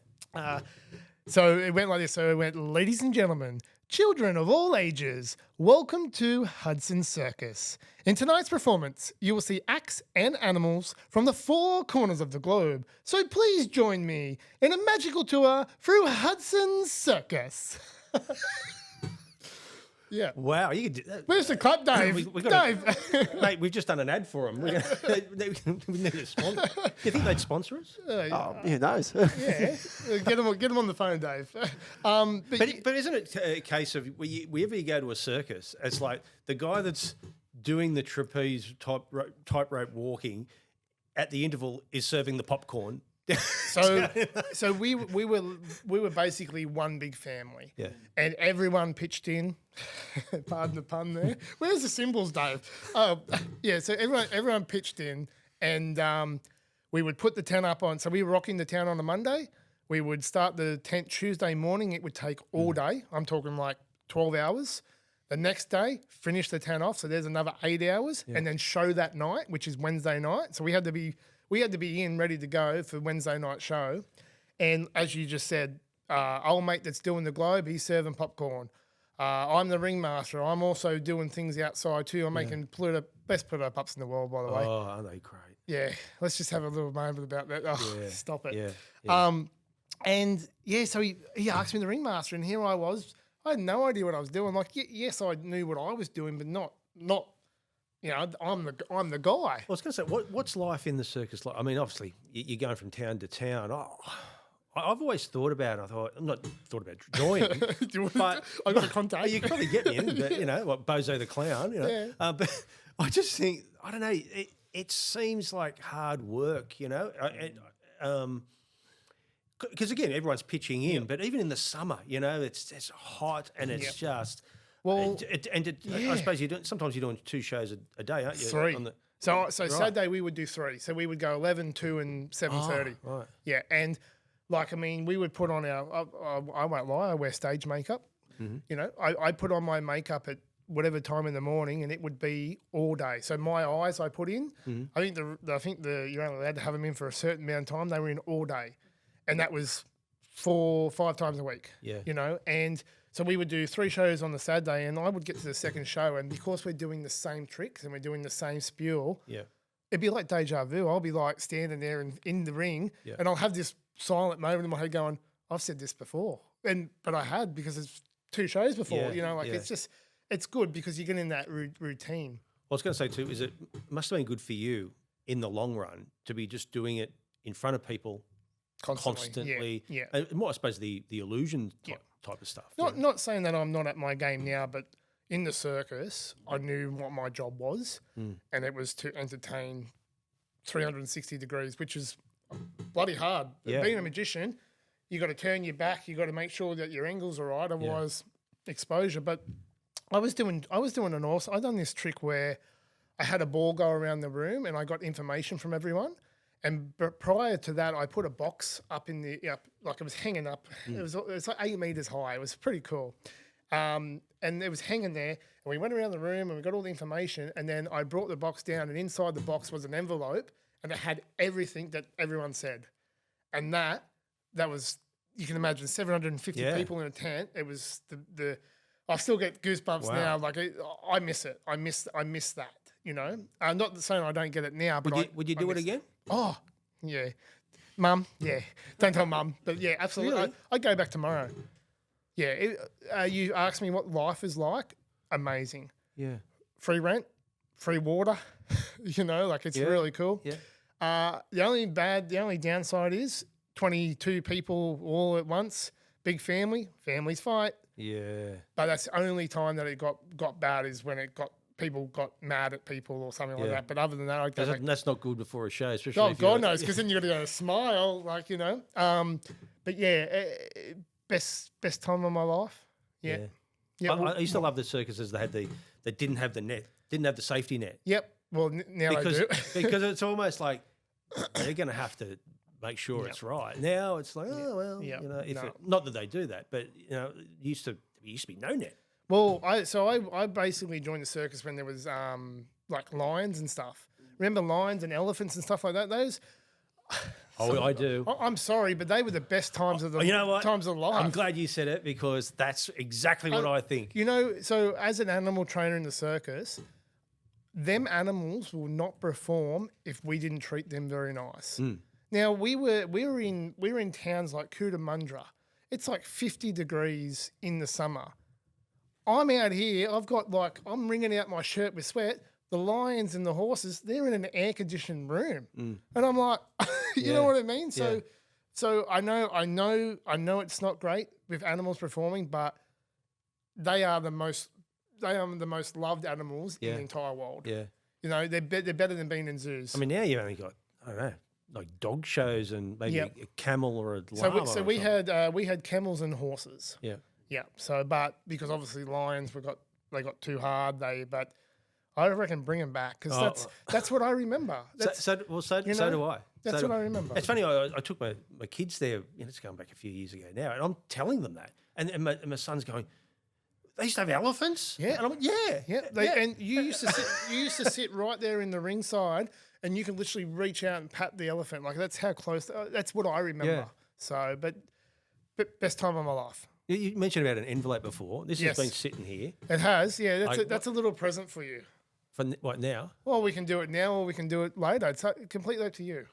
So it went like this. So it went, ladies and gentlemen, children of all ages, welcome to Hudson Circus. In tonight's performance, you will see acts and animals from the 4 corners of the globe. So please join me in a magical tour through Hudson Circus. Yeah. Wow, you could do that. Where's the clap, Dave? We Dave. Mate, we've just done an ad for them. We need a sponsor. Do you think they'd sponsor us? Who knows? Yeah. Get them on the phone, Dave. But isn't it a case of whenever you go to a circus, it's like the guy that's doing the trapeze tightrope walking at the interval is serving the popcorn. So we were basically one big family. Yeah. And everyone pitched in. Pardon the pun there. Where's the cymbals, Dave? Oh, yeah. So everyone pitched in, and we would put the tent up on. So we were rocking the town on a Monday. We would start the tent Tuesday morning. It would take all day. I'm talking like 12 hours. The next day, finish the tent off. So there's another 8 hours, and then show that night, which is Wednesday night. So we had to be in ready to go for Wednesday night show. And as you just said, old mate that's doing the globe, he's serving popcorn. I'm the ringmaster. I'm also doing things outside too. I'm making best Pluto pups in the world, by the way. Oh, aren't they great? Yeah, let's just have a little moment about that. Oh, stop it. Yeah. And yeah, so he asked me the ringmaster, and here I was. I had no idea what I was doing. Like, yes, I knew what I was doing, but not. You know, I'm the guy. I was going to say, what's life in the circus like? I mean, obviously, you're going from town to town. I've always thought about it. I'm not thought about joining, but I got a contact. You could probably get me in, but, you know, like Bozo the Clown, you know. Yeah. But I just think, I don't know, it seems like hard work, you know. Because, again, everyone's pitching in, but even in the summer, you know, it's hot and it's just... Well, I suppose sometimes you're doing 2 shows a day, aren't you? 3. So right. Saturday we would do 3. So we would go 11, 2 and 7:30. Oh, right. Yeah, and like, I mean, we would put on I won't lie, I wear stage makeup. Mm-hmm. You know, I put on my makeup at whatever time in the morning, and it would be all day. So my eyes I put in, I think you're only allowed to have them in for a certain amount of time. They were in all day, and that was 4-5 times a week. Yeah, you know, and so we would do 3 shows on the Saturday, and I would get to the second show, and because we're doing the same tricks and we're doing the same spiel, it'd be like deja vu. I'll be like standing there in the ring, and I'll have this silent moment in my head going, I've said this before. But I had, because it's 2 shows before, you know, like it's good because you get in that routine. Well, I was going to say too, it must have been good for you in the long run to be just doing it in front of people constantly. Yeah. And more, I suppose, the illusion type of stuff. Not saying that I'm not at my game now, but in the circus, I knew what my job was, and it was to entertain 360 degrees, which is bloody hard. Yeah. Being a magician, you got to turn your back. You got to make sure that your angles are right, otherwise exposure. But I was doing an awesome. I done this trick where I had a ball go around the room, and I got information from everyone. But prior to that, I put a box up like it was hanging up. It was like 8 meters high. It was pretty cool. And it was hanging there. And we went around the room and we got all the information. And then I brought the box down, and inside the box was an envelope, and it had everything that everyone said. And that was, you can imagine, 750 people in a tent. It was I still get goosebumps now. Like I miss it. I miss that. You know, I'm not saying I don't get it now, but would you do it again? Oh, yeah. Mum, yeah. Don't tell Mum. But yeah, absolutely. Really? I'd go back tomorrow. Yeah. You asked me what life is like. Amazing. Yeah. Free rent, free water. You know, like it's really cool. Yeah. The only downside is 22 people all at once. Big family. Families fight. Yeah. But that's the only time that it got bad is when people got mad at people or something like that. But other than that, I'd go back. That's not good before a show, especially. Oh, God knows, because then you got to go smile, like, you know. But yeah, best time of my life. Yeah. I used to love the circuses that didn't have the net, didn't have the safety net. Yep. Well, now they do. Because it's almost like they're going to have to make sure it's right. Now it's like, you know, not that they do that, but you know, it used to be no net. Well, I basically joined the circus when there was like lions and stuff. Remember lions and elephants and stuff like that? Those. Oh, I do. I'm sorry, but they were the best times of the You know what? times of life. I'm glad you said it because that's exactly what I think. You know, so as an animal trainer in the circus, them animals will not perform if we didn't treat them very nice. Now we were in towns like Cootamundra. It's like 50 degrees in the summer. I'm out here. I'm wringing out my shirt with sweat. The lions and the horses, they're in an air-conditioned room, and I'm like, you know what I mean? So I know it's not great with animals performing, but they are the most loved animals in the entire world. Yeah. You know, they're better than being in zoos. I mean, now you've only got, I don't know, like dog shows and maybe a camel or a llama. So we had camels and horses. Yeah. Yeah. So, but because obviously lions they got too hard. But I reckon bring them back because that's what I remember. So do I. That's what I remember. It's funny. I took my kids there. It's going back a few years ago now, and I'm telling them that, and my son's going, they used to have elephants. Yeah, and I'm like, yeah. And you used to sit right there in the ringside, and you can literally reach out and pat the elephant. Like that's how close. That's what I remember. Yeah. So, but best time of my life. You mentioned about an envelope before. This has been sitting here. It has. Yeah, that's a little present for you. For what now? Well, we can do it now, or we can do it later. It's completely up to you.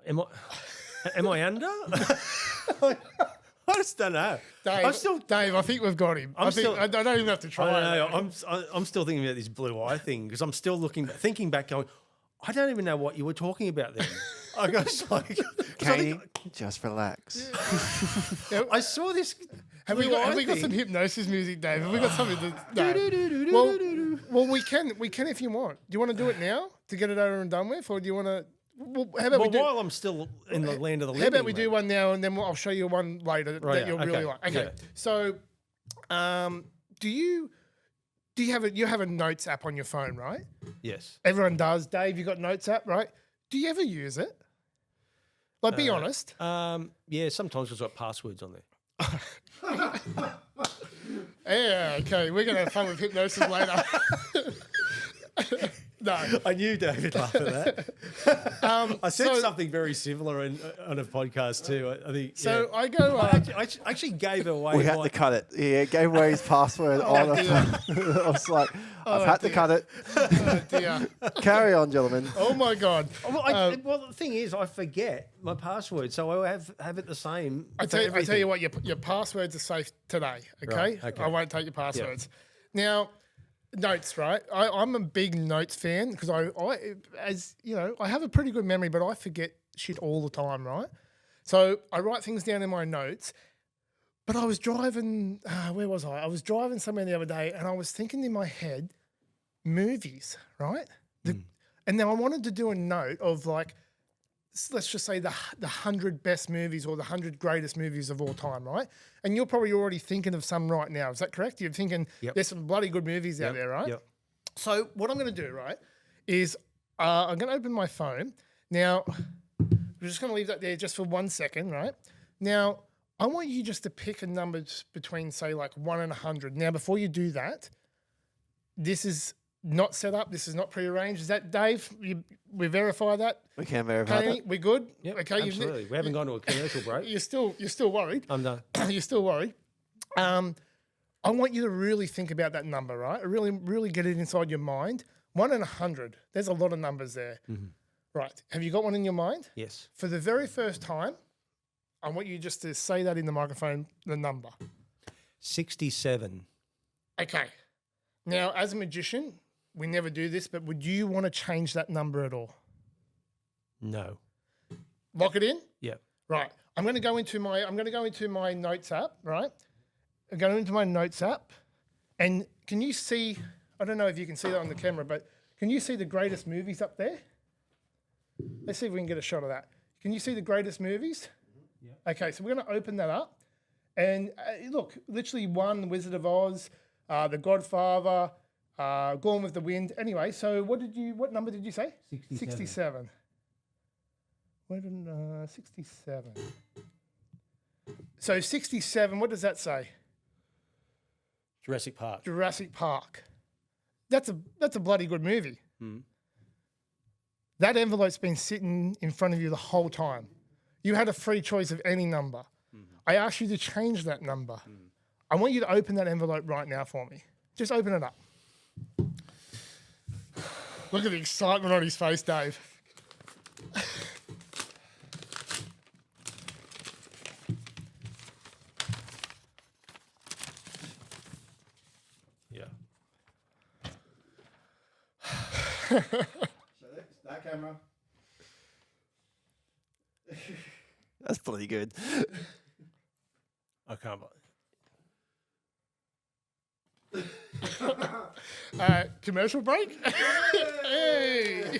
Am I under? I just don't know. Dave, I think we've got him. I don't even have to try. I don't know. I'm still thinking about this blue eye thing because I'm still thinking back, going, I don't even know what you were talking about then. I was like, Katie, just relax. I saw this. Have we got some hypnosis music, Dave? Have we got something to? No. Well, we can if you want. Do you want to do it now to get it over and done with, or do you want to? Well, how about while I'm still in the land of the living. How about we do one now and then I'll show you one later that you'll really like. Okay. Yeah. So, do you have a notes app on your phone, right? Yes. Everyone does. Dave, you got notes app, right? Do you ever use it? Like, be honest. Yeah, sometimes there's got passwords on there. Yeah, okay. We're going to have fun with hypnosis later. No. I knew David laughed at that. I said something very similar on a podcast too. I think. So yeah. I go. I actually gave away. We had to cut it. Yeah, gave away his password on the phone. I was like, I've had to cut it. Oh dear. Carry on, gentlemen. Oh my God. Well, the thing is, I forget my password, so I have it the same. I tell you what, your passwords are safe today. Okay. Right, okay. I won't take your passwords. Now. Notes, right? I'm a big notes fan because I, as you know, I have a pretty good memory, but I forget shit all the time, right? So I write things down in my notes. But I was driving, where was I? I was driving somewhere the other day, and I was thinking in my head, movies, right? And then I wanted to do a note of like, let's just say the 100 best movies or the 100 greatest movies of all time, right? And you're probably already thinking of some right now. Is that correct? You're thinking there's some bloody good movies out there, right? Yep. So what I'm going to do, right, is I'm going to open my phone. Now, we're just going to leave that there just for 1 second, right? Now, I want you just to pick a number between, say, like 1 and 100. Now, before you do that, this is not set up. This is not prearranged. Is that, Dave? We verify that? We can verify Penny, that. we good? Yep, okay, absolutely. We haven't gone to a commercial break. You're still worried. I'm done. You're still worried. I want you to really think about that number, right? Really, really get it inside your mind. 1 and 100. There's a lot of numbers there. Mm-hmm. Right. Have you got one in your mind? Yes. For the very first time, I want you just to say that in the microphone, the number. 67. Okay. Now, as a magician, we never do this, but would you want to change that number at all? No. Lock it in? Yeah. Right. I'm going to go into my notes app, right? I'm going into my notes app. And can you see, I don't know if you can see that on the camera, but can you see the greatest movies up there? Let's see if we can get a shot of that. Can you see the greatest movies? Yeah. Okay, so we're going to open that up. And look, literally one, Wizard of Oz, The Godfather, Gone with the Wind. Anyway, so what number did you say? 67. Where did 67? So 67, what does that say? Jurassic Park. Jurassic Park. That's a bloody good movie. That envelope's been sitting in front of you the whole time. You had a free choice of any number. I asked you to change that number. I want you to open that envelope right now for me. Just open it up. Look at the excitement on his face, Dave. Yeah. So that camera. That's pretty good. I can't. Commercial break? Hey!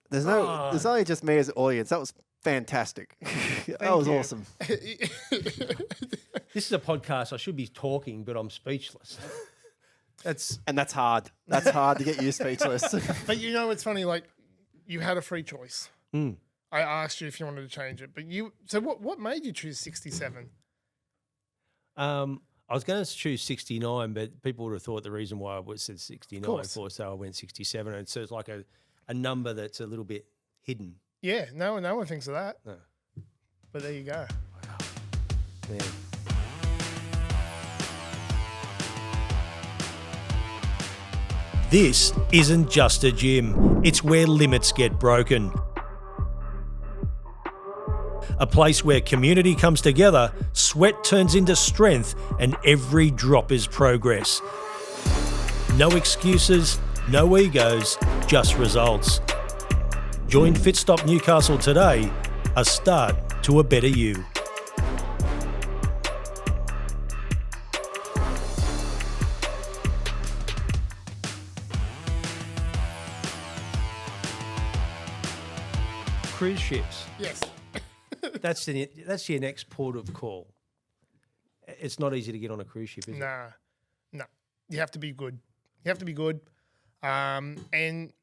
There's only just me as an audience. That was fantastic. That was you. awesome. This is a podcast. I should be talking, but I'm speechless. That's hard. That's hard to get you speechless. But you know, it's funny, like, you had a free choice. I asked you if you wanted to change it, but so what made you choose 67? I was going to choose 69, but people would have thought the reason why I said 69 for, so I went 67. And so it's like a number that's a little bit hidden. Yeah, no one thinks of that. No. But there you go. Man. This isn't just a gym. It's where limits get broken. A place where community comes together, sweat turns into strength, and every drop is progress. No excuses, no egos, just results. Join Fitstop Newcastle today, a start to a better you. Cruise ships. Yes. That's your next port of call. It's not easy to get on a cruise ship, is it? No. You have to be good. And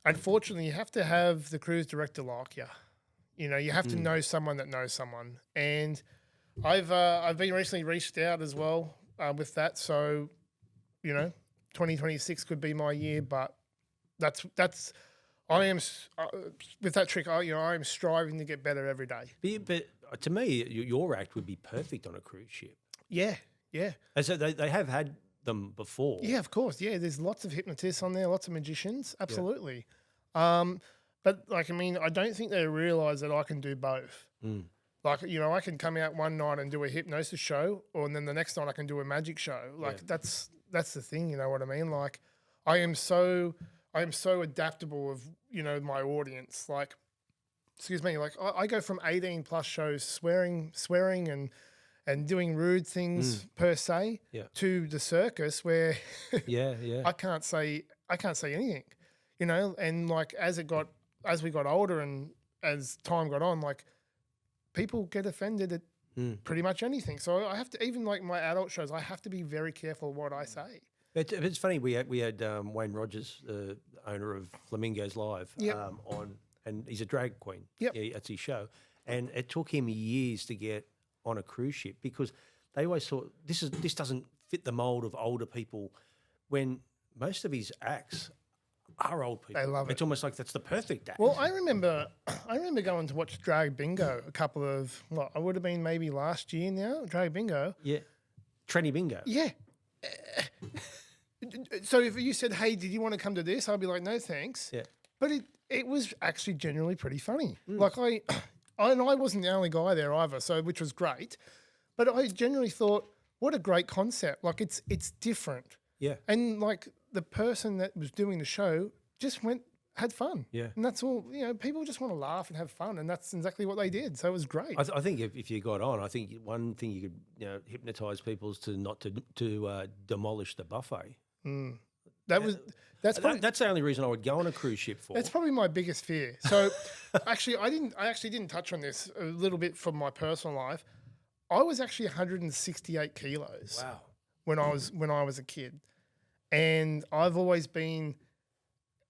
unfortunately, you have to have the cruise director like you. You know, you have to know someone that knows someone. And I've been recently reached out as well with that. So, you know, 2026 could be my year, but that's. I am with that trick. I am striving to get better every day. But to me, your act would be perfect on a cruise ship. Yeah. And so they have had them before. Yeah, of course. Yeah, there's lots of hypnotists on there, lots of magicians. Absolutely. But like, I mean, I don't think they realise that I can do both. Like, you know, I can come out one night and do a hypnosis show, and then the next night I can do a magic show. Like that's the thing. You know what I mean? Like, I am so adaptable of, you know, my audience. Like, excuse me, like I go from 18 plus shows swearing and doing rude things per se to the circus where I can't say anything, you know. And like as we got older and as time got on, like people get offended at pretty much anything. So I have to, even like my adult shows, I have to be very careful what I say. It's funny. We had Wayne Rogers, the owner of Flamingos Live, on, and he's a drag queen. Yep. Yeah, that's his show, and it took him years to get on a cruise ship because they always thought this doesn't fit the mold of older people. When most of his acts are old people, They love it. It's almost like that's the perfect act. Well, I remember going to watch Drag Bingo I would have been maybe last year now. Drag Bingo. Yeah, Trenny Bingo. Yeah. So if you said, "Hey, did you want to come to this?" I'd be like, "No, thanks." Yeah. But it was actually genuinely pretty funny. Like I wasn't the only guy there either, so which was great. But I genuinely thought, what a great concept. Like it's different. Yeah. And like the person that was doing the show just had fun. Yeah. And that's all, you know, people just want to laugh and have fun, and that's exactly what they did. So it was great. I think if you got on, I think one thing you could hypnotise people is to not to demolish the buffet. That's the only reason I would go on a cruise ship for. That's probably my biggest fear. So actually I didn't touch on this a little bit from my personal life. I was actually 168 kilos. Wow. When I was a kid. And I've always been,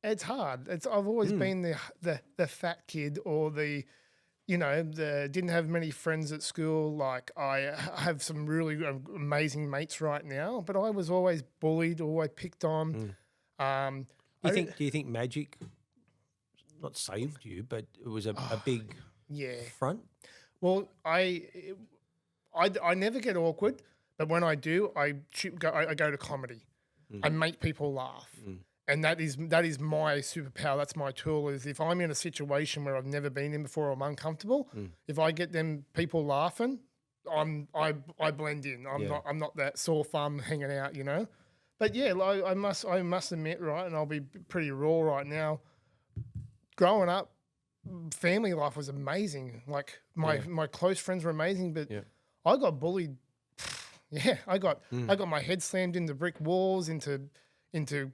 it's hard. I've always been the fat kid or the didn't have many friends at school. Like I have some really amazing mates right now, but I was always bullied, always picked on. Do you think magic not saved you, but it was a big front? Well, I never get awkward, but when I do, I go to comedy. I make people laugh. And that is my superpower. That's my tool. Is if I'm in a situation where I've never been in before, or I'm uncomfortable. If I get them people laughing, I blend in. I'm not that sore thumb hanging out, But yeah, like, I must admit, right, and I'll be pretty raw right now. Growing up, family life was amazing. Like my close friends were amazing, but I got bullied. Yeah, I got my head slammed into brick walls, into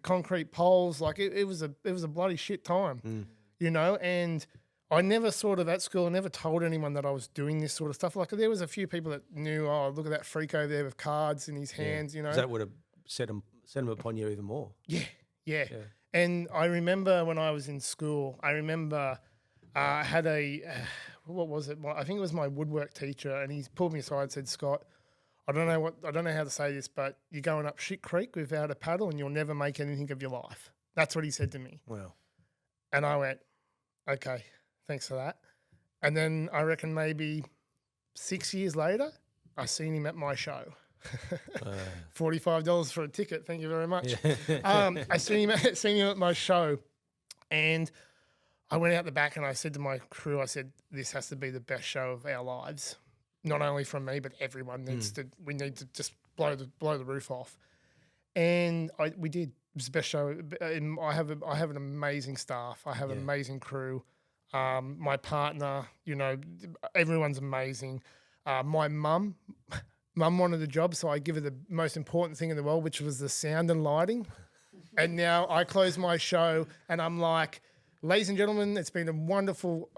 concrete poles. Like it was a bloody shit time, and I never sort of at school, I never told anyone that I was doing this sort of stuff. Like there was a few people that knew, oh, look at that freak over there with cards in his hands, That would have set them upon you even more. Yeah. And I remember when I was in school, I had what was it? I think it was my woodwork teacher, and he pulled me aside and said, Scott, I don't know how to say this, but you're going up shit creek without a paddle and you'll never make anything of your life. That's what he said to me. Wow. And I went, okay, thanks for that. And then I reckon maybe 6 years later, I seen him at my show. $45 for a ticket. Thank you very much. I seen him at my show, and I went out the back and I said to my crew, I said, this has to be the best show of our lives. Not only from me, but everyone needs to. We need to just blow the roof off, and we did. It was the best show. I have an amazing staff. I have an amazing crew. My partner, everyone's amazing. My mum wanted the job, so I give her the most important thing in the world, which was the sound and lighting. And now I close my show, and I'm like, ladies and gentlemen, it's been a wonderful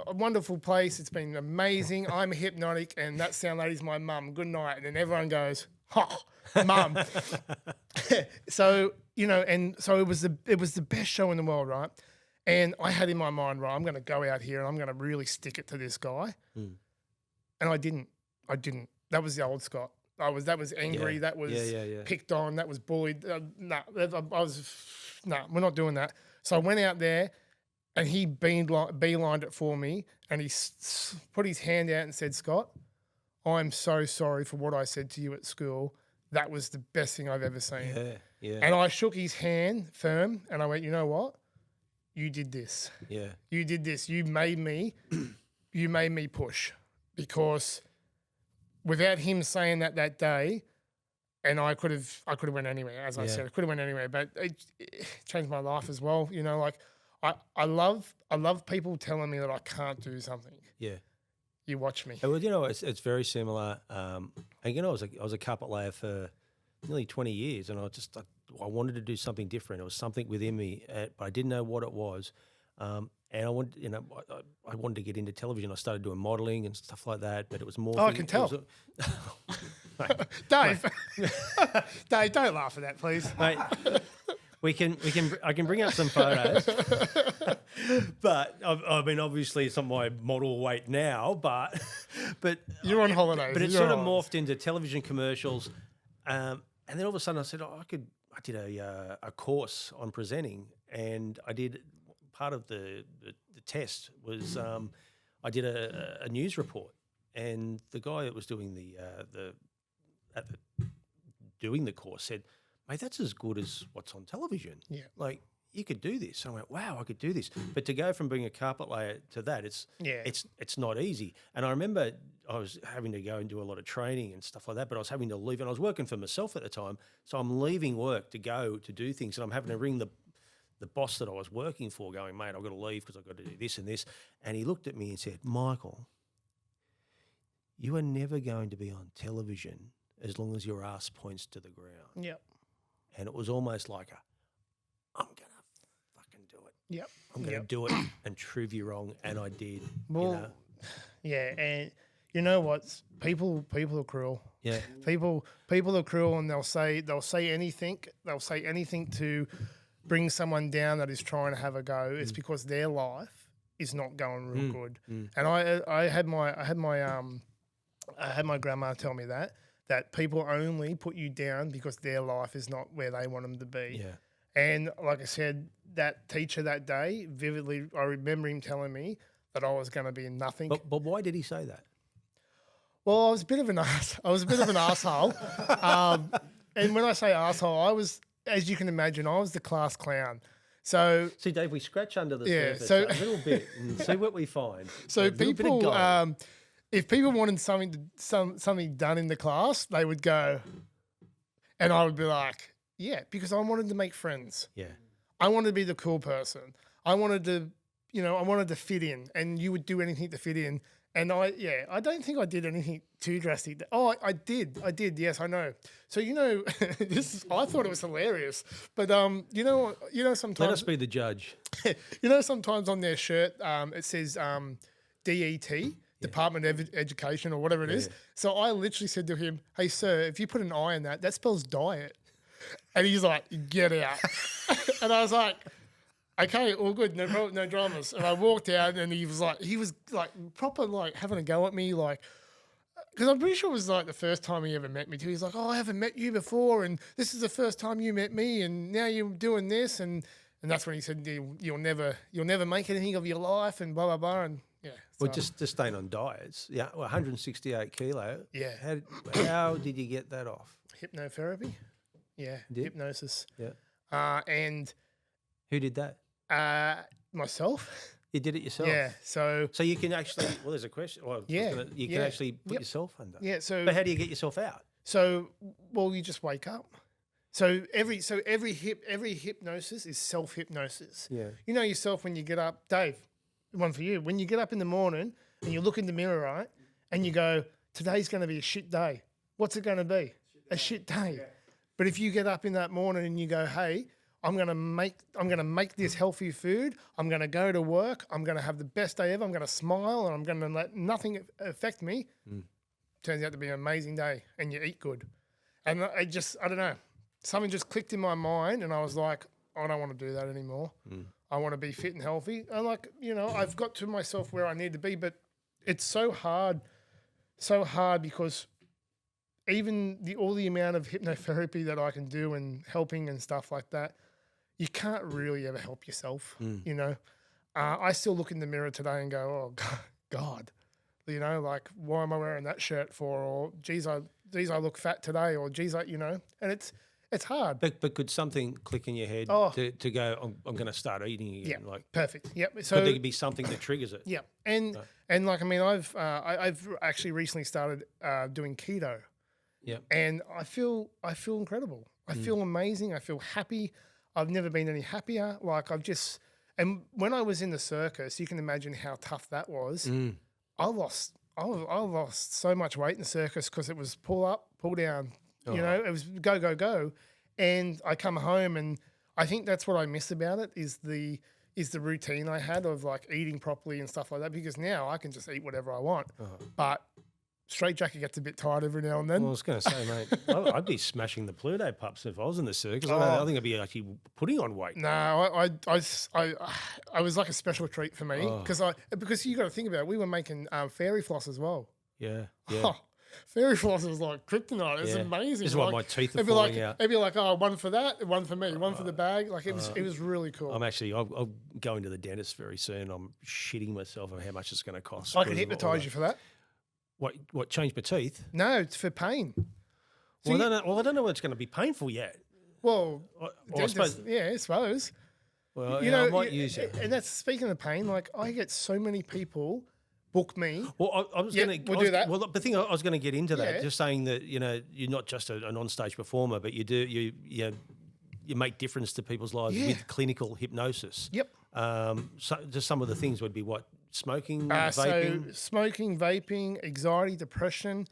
place. It's been amazing. I'm Hypnotik, and that sound lady's my mum. Good night. And then everyone goes, "Oh, mum." So so it was the best show in the world, right? And I had in my mind, right, I'm going to go out here and I'm going to really stick it to this guy. And I didn't. That was the old Scott. That was angry. That was picked on. That was bullied. We're not doing that. So I went out there. And he beelined it for me, and he put his hand out and said, Scott, I'm so sorry for what I said to you at school. That was the best thing I've ever seen. Yeah. And I shook his hand firm, and I went, you know what? You did this. Yeah. You did this. You made me push, because without him saying that day, and I could have went anywhere, as I said, I could have went anywhere, but it changed my life as well. Like, I love people telling me that I can't do something. Yeah. You watch me. Well, it's very similar. I was a carpet layer for nearly 20 years, and I wanted to do something different. It was something within me, but I didn't know what it was. And I wanted to get into television. I started doing modelling and stuff like that, but it was more. Oh, I can tell. Dave, Dave, don't laugh at that, please. Mate, I can bring up some photos, but I mean, obviously it's not my model weight now, but you're on holidays. But it sort of morphed into television commercials, and then all of a sudden I said, I did a course on presenting, and I did part of the test was I did a news report, and the guy that was doing doing the course said, mate, that's as good as what's on television. Yeah. Like, you could do this. And I went, wow, I could do this. But to go from being a carpet layer to that, it's not easy. And I remember I was having to go and do a lot of training and stuff like that, but I was having to leave, and I was working for myself at the time. So I'm leaving work to go to do things, and I'm having to ring the boss that I was working for going, mate, I've got to leave because I've got to do this and this. And he looked at me and said, Michael, you are never going to be on television as long as your ass points to the ground. Yep. And it was almost like I'm going to fucking do it. Yep. I'm going to do it and prove you wrong. And I did. Well, yeah. And you know what? People are cruel. Yeah. People are cruel, and they'll say anything. They'll say anything to bring someone down that is trying to have a go. It's because their life is not going real good. And I had my grandma tell me that people only put you down because their life is not where they want them to be. Yeah. And like I said, that teacher that day, vividly, I remember him telling me that I was going to be nothing. But why did he say that? Well, I was a bit of an asshole. And when I say asshole, I was, as you can imagine, I was the class clown. So See, Dave, we scratch under the surface so- a little bit and see what we find. So A little bit of people, gold. if people wanted something done in the class, they would go, and I would be like, yeah, because I wanted to make friends. Yeah. I wanted to be the cool person. I wanted to fit in, and you would do anything to fit in. And I don't think I did anything too drastic. Oh, I did. Yes, I know. So I thought it was hilarious, but sometimes Let us be the judge. sometimes on their shirt it says DET, Department of Education or whatever it is. So I literally said to him, "Hey sir, if you put an I in that spells diet," and he's like, "Get out," and I was like, okay, all good, no dramas. And I walked out, and he was like proper like having a go at me, like, because I'm pretty sure it was like the first time he ever met me too. He's like, oh, I haven't met you before, and this is the first time you met me, and now you're doing this, and that's when he said you'll never make anything of your life, and blah blah blah, and yeah. Well, just staying on diets. Yeah, 168 kilo. Yeah. How did you get that off? Hypnotherapy, yeah, Did? hypnosis, Yeah. and Who did that? myself, You did it yourself. yeah. So So you can actually. Well, there's a question. Well, Yeah, you can yeah, actually put yep. yourself under. yeah, so But how do you get yourself out? well, you just wake up. So every hypnosis is self hypnosis. Yeah. You know yourself when you get up, Dave. One for you. When you get up in the morning and you look in the mirror, right, and you go, "Today's going to be a shit day." What's it going to be? A shit day. But if you get up in that morning and you go, "Hey, I'm going to make this healthy food. I'm going to go to work. I'm going to have the best day ever. I'm going to smile, and I'm going to let nothing affect me." Turns out to be an amazing day, and you eat good. And I don't know. Something just clicked in my mind, and I was like, I don't want to do that anymore. I want to be fit and healthy. And I've got to myself where I need to be, but it's so hard because even all the amount of hypnotherapy that I can do and helping and stuff like that, you can't really ever help yourself. I still look in the mirror today and go, oh God, like, why am I wearing that shirt for? Or geez, I look fat today, or geez, and it's hard. But could something click in your head Oh. to go, I'm going to start eating again? Yeah, Like, perfect. Yep. So could there be something that triggers it? yeah, and like, I mean, I've actually recently started doing keto. Yeah. And I feel incredible. I feel amazing. I feel happy. I've never been any happier. Like, and when I was in the circus, you can imagine how tough that was. I lost so much weight in the circus because it was pull up, pull down. It was go, go, go. And I come home, and I think that's what I miss about it is the routine I had of like eating properly and stuff like that, because now I can just eat whatever I want. But straight jacket gets a bit tired every now and then. Well, I was going to say, mate, I'd be smashing the Pluto pups if I was in the circus. I think I'd be actually putting on weight. No, I was like a special treat for me because you got to think about it. We were making fairy floss as well. Yeah. Oh, fairy floss was like kryptonite. It was amazing. This is why my teeth are falling out. It'd be like, oh, one for that, one for me, one for the bag. Like it was really cool. I'm going to the dentist very soon. I'm shitting myself on how much it's going to cost. I can hypnotise you for that. What, change my teeth? No, it's for pain. I don't know what's going to be painful yet. Well, I suppose. Yeah, I suppose. Well, I might use it. And that's, speaking of pain, like I get so many people book me. Well, I was going to do that. Well, the thing I was going to get into that, Yeah. just saying that you're not just an on-stage performer, but you make difference to people's lives with clinical hypnosis. Yep. So just some of the things would be what smoking, So vaping. smoking, vaping, anxiety, depression.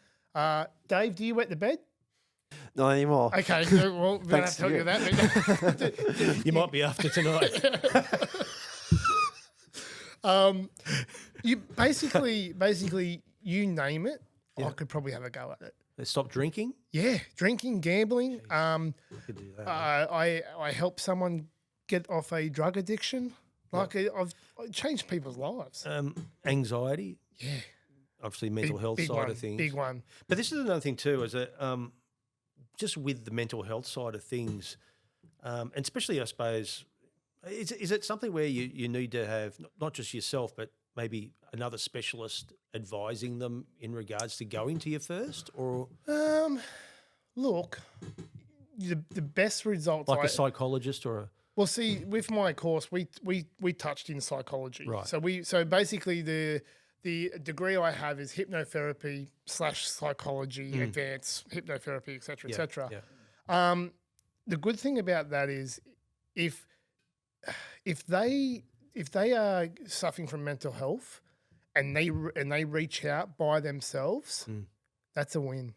Dave, do you wet the bed? Not anymore. Okay, well, we don't have Thanks to tell to you that. You might be after tonight. You basically, you name it, I could probably have a go at it. Stop drinking. Yeah, drinking, gambling. Could do that. I help someone get off a drug addiction. Like I've changed people's lives. Anxiety, Yeah. obviously mental health big side one, of things. Big one. But this is another thing too, is that just with the mental health side of things, and especially I suppose, is it something where you need to have not just yourself, but maybe another specialist advising them in regards to going to you first, or Look, the best results like a psychologist or a well, see, with my course, we touched in psychology. Right. So basically the degree I have is hypnotherapy / psychology, advanced hypnotherapy, et cetera, et cetera. yeah. The good thing about that is if they are suffering from mental health and they reach out by themselves, that's a win.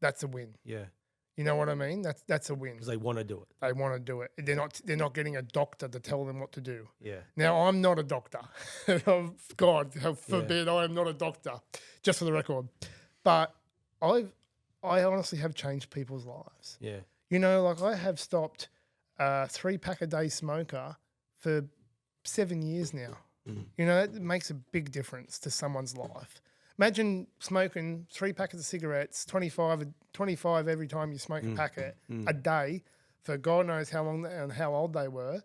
That's a win. Yeah, You know what I mean? That's a win. because they want to do it. They want to do it. They're not getting a doctor to tell them what to do. Yeah, Now I'm not a doctor. God forbid I am not a doctor. Just for the record, but I honestly have changed people's lives. yeah, You know, like I have stopped 3-pack a day smoker for 7 years now. You know, that makes a big difference to someone's life. Imagine smoking 3 packets of cigarettes, 25 every time you smoke a packet a day for God knows how long and how old they were.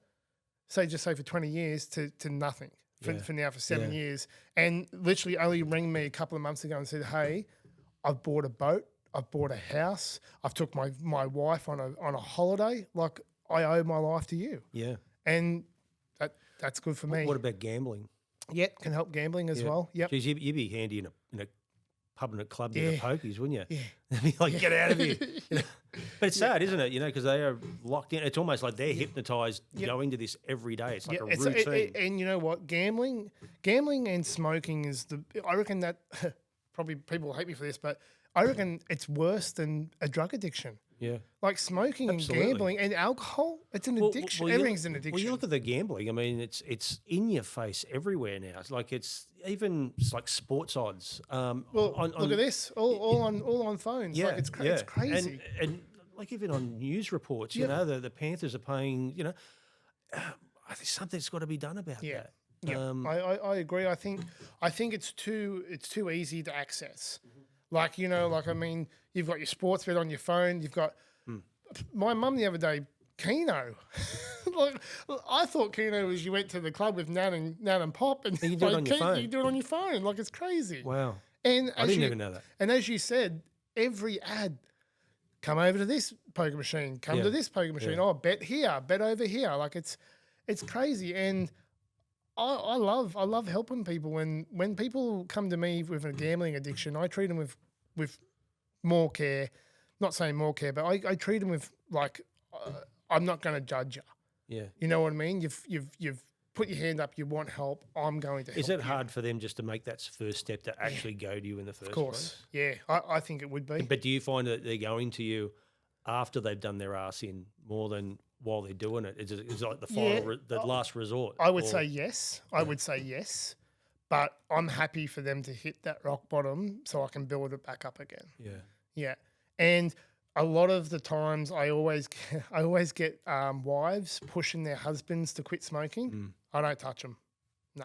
Say for 20 years to nothing for now for 7 years. And literally only rang me a couple of months ago and said, hey, I've bought a boat. I've bought a house. I've took my wife on a holiday. Like I owe my life to you. yeah. And that's good for me. What about gambling? Yeah, can help gambling as well. Yep. Geez, you'd be handy in a pub and a club near the Yeah. pokies, wouldn't you? Yeah. They'd be like, get out of here. You know? But it's sad, isn't it? You know, because they are locked in. It's almost like they're hypnotised going to this every day. It's like a routine. And you know what? Gambling and smoking is I reckon that probably people hate me for this, but I reckon it's worse than a drug addiction. Yeah. Like smoking Absolutely. and gambling and alcohol, it's an addiction. Everything's an addiction. Well, you look at the gambling. I mean, it's in your face everywhere now. It's like it's like sports odds. look at this, all on phones. Yeah, Like it's crazy. And like even on news reports, you know, the Panthers are paying. You know, I think something's got to be done about that. Yeah, I agree. I think it's too easy to access. Like, you know, like I mean, you've got your sports bet on your phone. You've got my mum the other day, Keno. Like I thought Keno was you went to the club with Nan and Pop, and you do it on your phone. You can do it on your phone. Like it's crazy. Wow. And I didn't even know that. And as you said, every ad, come over to this poker machine, come to this poker machine. Oh, bet here, bet over here. Like it's crazy. And I love helping people. When people come to me with a gambling addiction, I treat them with more care. Not saying more care, but I treat them with like I'm not going to judge you. Yeah. You know what I mean? You've put your hand up. You want help. I'm going to help. Is it hard for them just to make that first step to actually go to you in the first Of course. place? Yeah, I think it would be. But do you find that they're going to you after they've done their ass in more than while they're doing it? Is it like the final, the last resort? I would say yes. I would say yes. But I'm happy for them to hit that rock bottom so I can build it back up again. Yeah. Yeah. And a lot of the times I always get wives pushing their husbands to quit smoking. I don't touch them. No.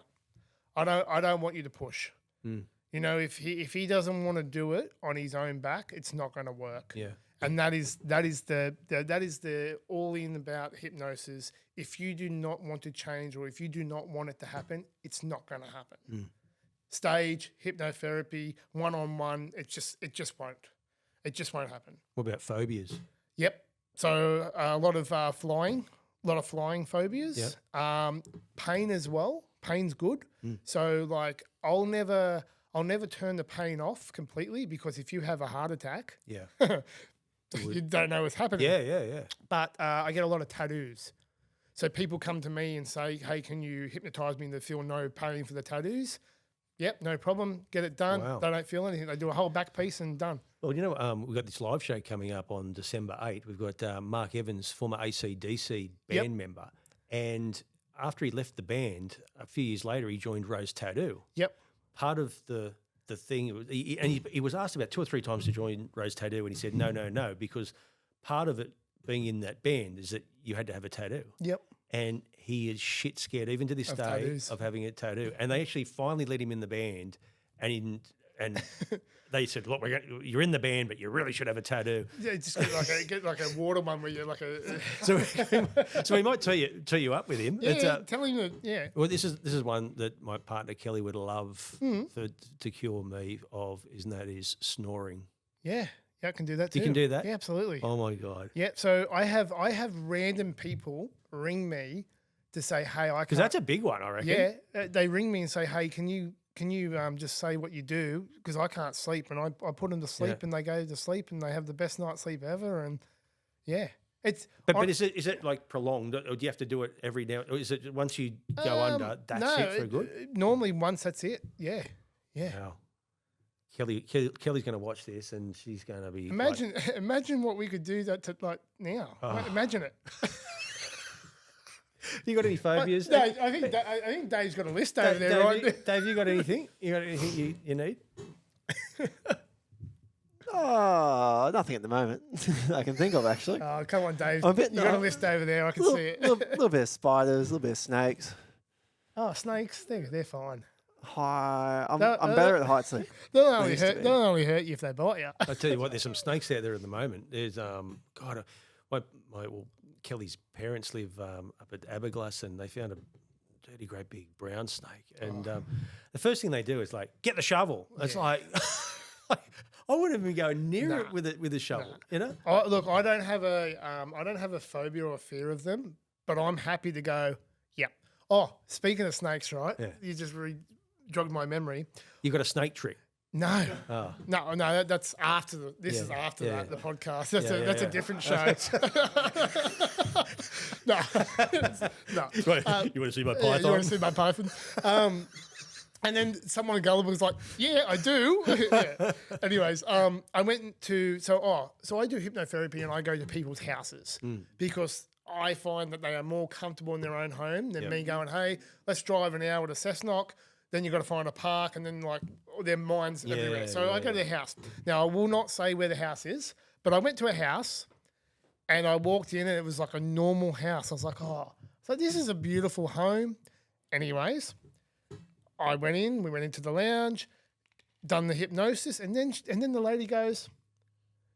I don't want you to push. You know, if he doesn't want to do it on his own back, it's not going to work. Yeah. And that is the all in about hypnosis. If you do not want to change or if you do not want it to happen, it's not going to happen. Stage, hypnotherapy, one-on-one, it just won't. It just won't happen. What about phobias? Yep. So a lot of flying phobias. Yep. Pain as well. Pain's good. So like I'll never turn the pain off completely because if you have a heart attack, Yeah. you don't know what's happening. Yeah. But I get a lot of tattoos. So people come to me and say, hey, can you hypnotize me to feel no pain for the tattoos? Yep, no problem. Get it done. Wow. They don't feel anything. They do a whole back piece and done. Well, you know, we've got this live show coming up on December 8th. We've got Mark Evans, former AC/DC band member. And after he left the band, a few years later, he joined Rose Tattoo. Yep. Part of the thing, he was asked about 2 or 3 times to join Rose Tattoo, and he said, no, because part of it being in that band is that you had to have a tattoo. Yep. and he is shit scared even to this Of day tattoos. of having a tattoo. And they actually finally let him in the band, and they said, "Look, you're in the band, but you really should have a tattoo." Yeah, just get like a water one where you're like a. So we might tee you up with him. Yeah, tell him that. Yeah. Well, this is one that my partner Kelly would love to cure me of, is snoring. Yeah, I can do that too. You can do that? Yeah, absolutely. Oh my God! Yeah, so I have random people ring me to say, hey, I Because can't. that's a big one, I reckon. Yeah, they ring me and say, hey, can you just say what you do? Because I can't sleep, and I put them to sleep, and they go to sleep, and they have the best night's sleep ever, and yeah, it's. But is it like prolonged, or do you have to do it every now? Or is it once you go under, that's it for good? Normally once that's it. Yeah, yeah. Wow. Kelly's going to watch this, and she's going to be Imagine what we could do that to like now. Imagine it. You got any phobias? No, I think Dave's got a list over there, right? Dave, you got anything? You got anything you need? Oh, nothing at the moment I can think of, actually. Oh, come on, Dave. You got a list over there. I can see it. Little bit of spiders, a little bit of snakes. Oh, snakes. They're fine. I'm better at heights. They'll only hurt you if they bite you. I tell you what, there's some snakes out there at the moment. There's Kelly's parents live up at Aberglass, and they found a dirty, great big brown snake. And the first thing they do is like, get the shovel. It's like, I wouldn't even go near it with a shovel. You know. Look, I don't have a phobia or a fear of them, but I'm happy to go. Yeah. Oh, speaking of snakes, right? Yeah. You just jogged my memory. You got a snake trick? No, no, that's after this is after that, the podcast. That's a different show. No. Right. You want to see my python? You want to see my python? And then someone gullible was like, "Yeah, I do." Yeah. Anyways, I went to so I do hypnotherapy, and I go to people's houses because I find that they are more comfortable in their own home than me going, "Hey, let's drive an hour to Cessnock." Then you've got to find a park, and then like their minds everywhere. So I go to their house. Now I will not say where the house is, but I went to a house, and I walked in, and it was like a normal house. I was like, oh, so this is a beautiful home. Anyways, I went in. We went into the lounge, done the hypnosis, and then the lady goes,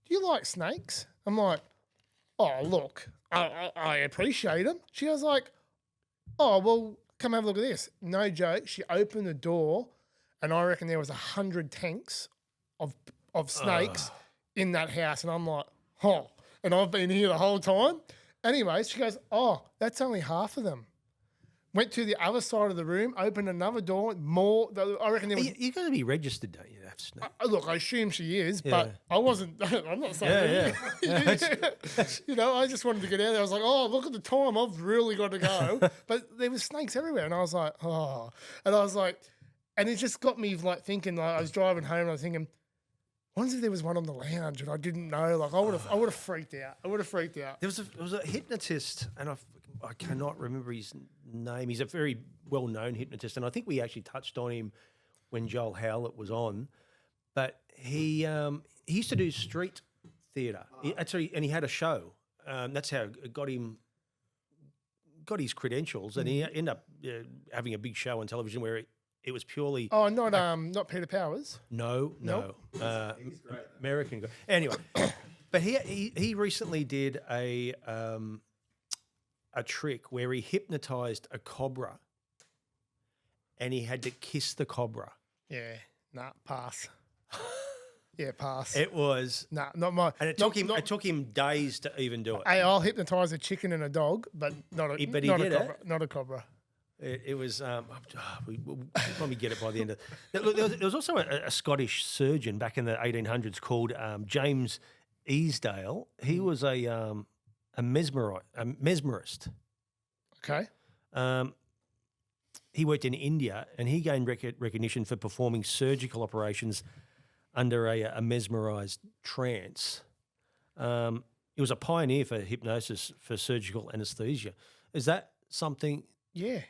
"Do you like snakes?" I'm like, "Oh, look, I appreciate them." She was like, "Oh, well, come have a look at this." No joke. She opened the door, and I reckon there was 100 tanks of snakes in that house. And I'm like, oh, and I've been here the whole time. Anyways, she goes, "Oh, that's only half of them." Went to the other side of the room, opened another door, more. I reckon there was. You're going to be registered, don't you? Look, I assume she is, but I wasn't. I'm not saying. Yeah. I just wanted to get out there. I was like, oh, look at the time. I've really got to go. But there was snakes everywhere, and I was like, oh, and I was like, and it just got me like thinking. Like I was driving home, and I was thinking, what if there was one on the lounge and I didn't know? Like I would have freaked out. I would have freaked out. There was a hypnotist, and I cannot remember his name. He's a very well-known hypnotist, and I think we actually touched on him when Joel Howlett was on. But he used to do street theatre. And he had a show. That's how it got his credentials, and he ended up having a big show on television where it was purely. Oh, not Peter Powers. No. He's great. American guy. Anyway, but he recently did a trick where he hypnotized a cobra, and he had to kiss the cobra. Yeah, pass. Yeah, pass. It was not my. And it took him days to even do it. Hey, I'll hypnotize a chicken and a dog, but not a cobra. Not a cobra. It was. We'll probably get it by the end of. Look, there was also a Scottish surgeon back in the 1800s called James Easdale. He was a mesmerist. Okay. He worked in India, and he gained recognition for performing surgical operations under a mesmerized trance. He was a pioneer for hypnosis for surgical anesthesia. Is that something? Yeah.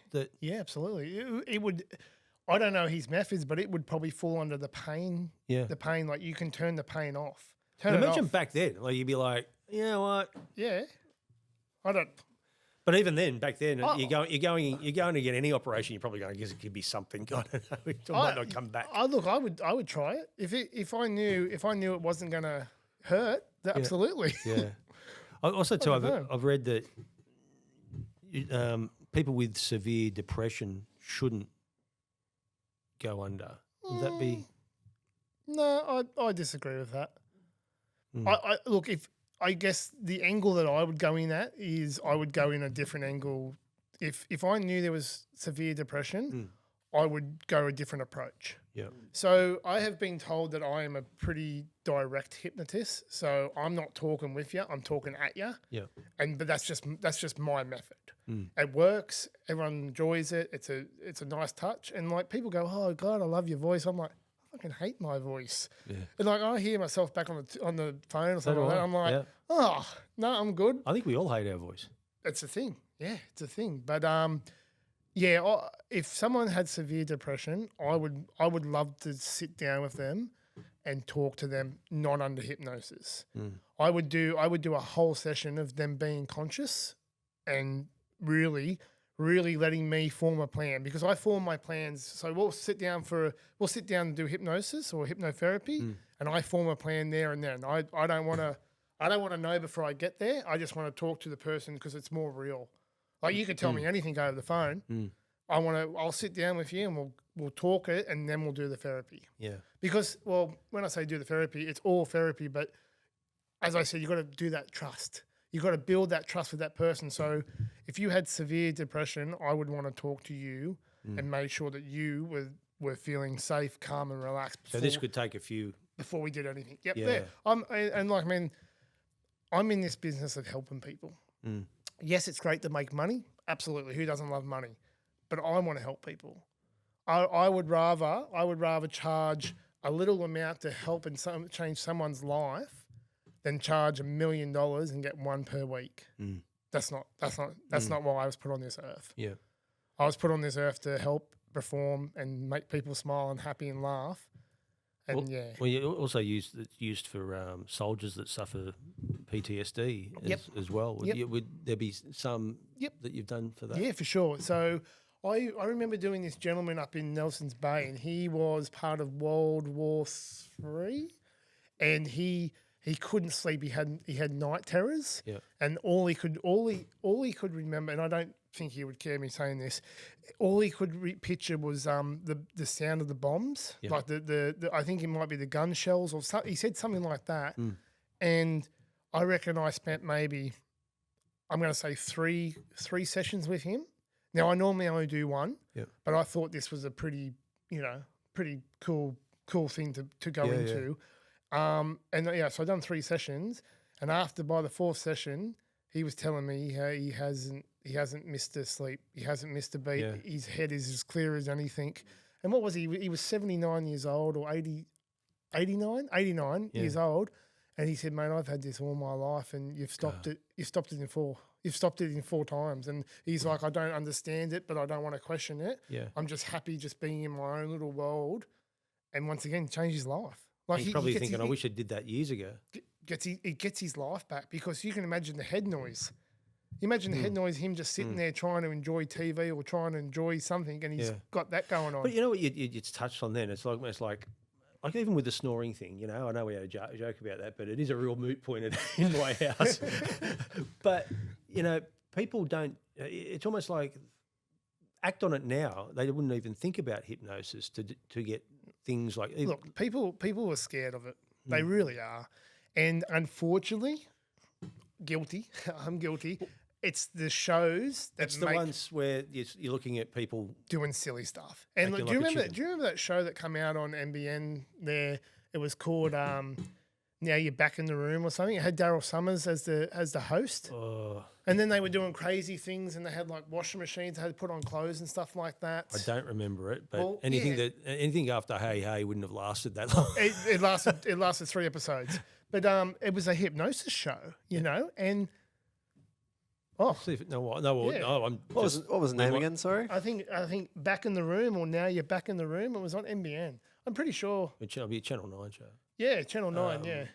Yeah, absolutely. It would. I don't know his methods, but it would probably fall under the pain. Yeah. The pain, like you can turn the pain off. Imagine back then, like you'd be like, you know what? Yeah. I don't. But even then, back then, you're going to get any operation. You're probably going to guess it could be something. I don't know. It might not come back. I would try it if I knew it wasn't going to hurt. Absolutely. Yeah. Also, too, I've read that people with severe depression shouldn't go under. Would that be? No, I disagree with that. I look, I guess the angle that I would go in at is I would go in a different angle. If I knew there was severe depression, I would go a different approach. Yeah. So I have been told that I am a pretty direct hypnotist. So I'm not talking with you, I'm talking at you. Yeah. But that's just my method. It works. Everyone enjoys it. It's a nice touch. And like people go, "Oh God, I love your voice." I'm like, I fucking hate my voice. Yeah. And like I hear myself back on the phone or something like that. I'm like, oh no, I'm good. I think we all hate our voice. It's a thing. Yeah, it's a thing. But if someone had severe depression, I would love to sit down with them and talk to them not under hypnosis. I would do a whole session of them being conscious and really letting me form a plan, because I form my plans. So we'll sit down and do hypnosis or hypnotherapy, and I form a plan there and then. I don't want to know before I get there. I just want to talk to the person because it's more real. Like you could tell me anything over the phone. I'll sit down with you and we'll talk it, and then we'll do the therapy. Yeah. Because when I say do the therapy, it's all therapy, but as I said, you've got to do that trust. You've got to build that trust with that person. So if you had severe depression, I would want to talk to you and make sure that you were feeling safe, calm, and relaxed. So this could take a few before we did anything. Yep. Yeah. I'm in this business of helping people. Yes, it's great to make money. Absolutely. Who doesn't love money? But I want to help people. I would rather charge a little amount to help and change someone's life than charge $1 million and get one per week. That's not why I was put on this earth. Yeah. I was put on this earth to help, perform, and make people smile and happy and laugh. And well, you also used for soldiers that suffer PTSD as well. Would there be some that you've done for that? Yeah, for sure. So I remember doing this gentleman up in Nelson's Bay, and he was part of World War III, and he couldn't sleep. He had night terrors, and all he could remember, and I don't think he would care me saying this, all he could picture was the sound of the bombs, like the I think it might be the gun shells or something. He said something like that, and I reckon I spent maybe, I'm going to say three sessions with him. Now I normally only do one, but I thought this was a pretty cool thing to go into. So I've done 3 sessions, and by the 4th session, he was telling me he hasn't missed a sleep, he hasn't missed a beat. His head is as clear as anything. And what was he? He was 79 years old or 89 years old, and he said, "Mate, I've had this all my life, and you've stopped it. You've stopped it in 4. You've stopped it in 4 times." And he's like, "I don't understand it, but I don't want to question it. I'm just happy just being in my own little world." And once again, changed his life. Like he's probably thinking, "I wish I did that years ago." He gets his life back, because you can imagine the head noise. Imagine the head noise, him just sitting there trying to enjoy TV or trying to enjoy something, and he's got that going on. But you know what you touched on then? It's like even with the snoring thing, I know we had a joke about that, but it is a real moot point in my house. But, people don't, it's almost like act on it now. They wouldn't even think about hypnosis to get things like... Look, people are scared of it. They really are. And unfortunately, guilty. I'm guilty. It's the shows that's the ones where you're looking at people doing silly stuff. And look, do you remember that show that came out on NBN there? It was called Now You're Back in the Room or something. It had Daryl Summers as the host. And then they were doing crazy things, and they had like washing machines, they had to put on clothes and stuff like that. I don't remember it, but anything after Hey Hey wouldn't have lasted that long. It lasted 3 episodes. But it was a hypnosis show, and what was the name again? Sorry, I think Back in the Room, or Now You're Back in the Room. It was on NBN. I'm pretty sure. It'll be a Channel 9 show. Yeah, Channel 9.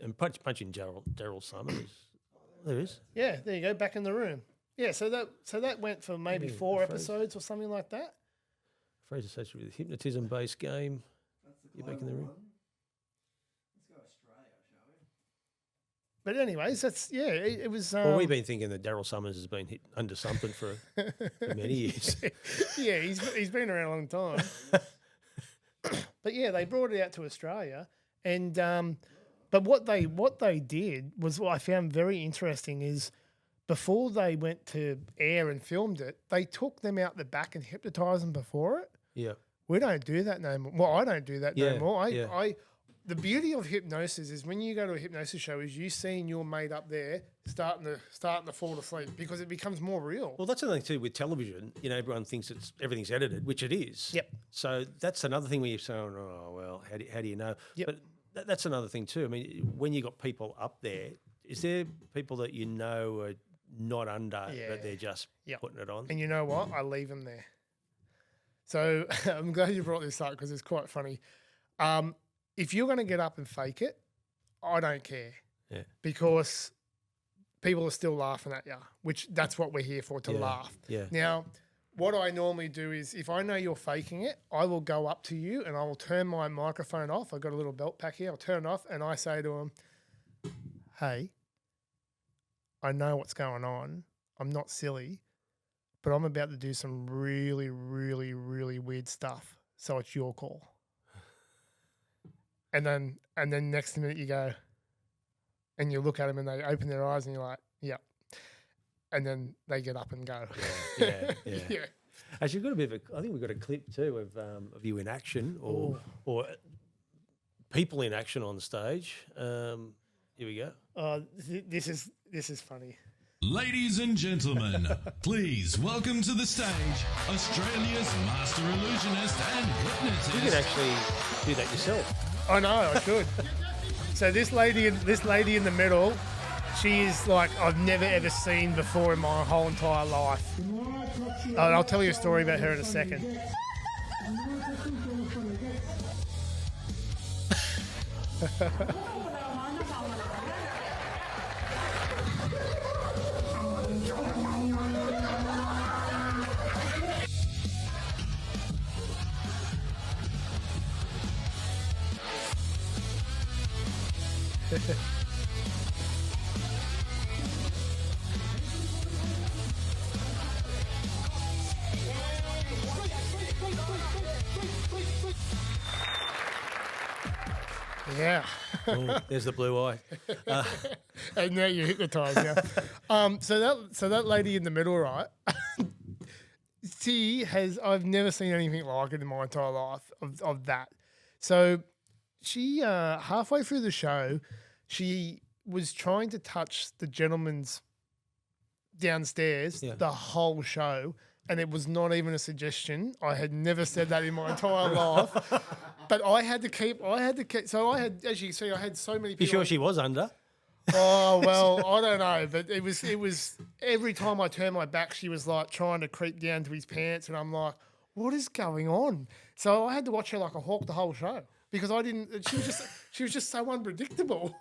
And punching Daryl Summers. There is. Yeah, there you go. Back in the Room. Yeah, so that went for maybe Yeah, 4 Fraser. episodes or something like that. Fraser says with a hypnotism-based game. That's the You're back in the global room. one. Let's go Australia, shall we? But anyways, it was. Well, we've been thinking that Daryl Summers has been hit under something for many years. Yeah, he's been around a long time. But yeah, they brought it out to Australia, and but what they did was what I found very interesting is before they went to air and filmed it, they took them out the back and hypnotised them before it. Yeah. We don't do that no more. Well, I don't do that Yeah, no more. yeah. The beauty of hypnosis is when you go to a hypnosis show is you seeing your mate up there starting to fall asleep because it becomes more real. Well, that's another thing too with television. You know, everyone thinks everything's edited, which it is. Yep. So that's another thing where you're saying, oh well, how do you know? Yep. But that's another thing too. I mean, when you got people up there, is there people that you know are not under, Yeah. but they're just Yep. putting it on? And you know what? I leave them there. So I'm glad you brought this up because it's quite funny. If you're going to get up and fake it, I don't care. Yeah. Because people are still laughing at you, which that's what we're here for, to Yeah, laugh. yeah. Now, what I normally do is if I know you're faking it, I will go up to you and I will turn my microphone off. I've got a little belt pack here. I'll turn it off and I say to them, hey, I know what's going on. I'm not silly, but I'm about to do some really, really, really weird stuff. So it's your call. And then next minute you go and you look at them and they open their eyes and you're like, yep. And then they get up and go. Yeah. Yeah. Actually, we've got a bit of I think we've got a clip too of you in action or people in action on stage. Here we go. This is funny. Ladies and gentlemen, please welcome to the stage Australia's master illusionist and hypnotist. You can actually do that yourself. I know, I should. So this lady in the middle, she is like I've never ever seen before in my whole entire life. And I'll tell you a story about her in a second. Yeah. Oh, there's the blue eye. And now you're hypnotised, yeah. So that lady in the middle, right? I've never seen anything like it in my entire life of that. So she halfway through the show, she was trying to touch the gentleman's downstairs the whole show. And it was not even a suggestion. I had never said that in my entire life. But I had to keep, so I had, as you can see, I had so many people. You sure she was under? Oh, well, I don't know. But it was every time I turned my back, she was like trying to creep down to his pants. And I'm like, what is going on? So I had to watch her like a hawk the whole show because she was just so unpredictable.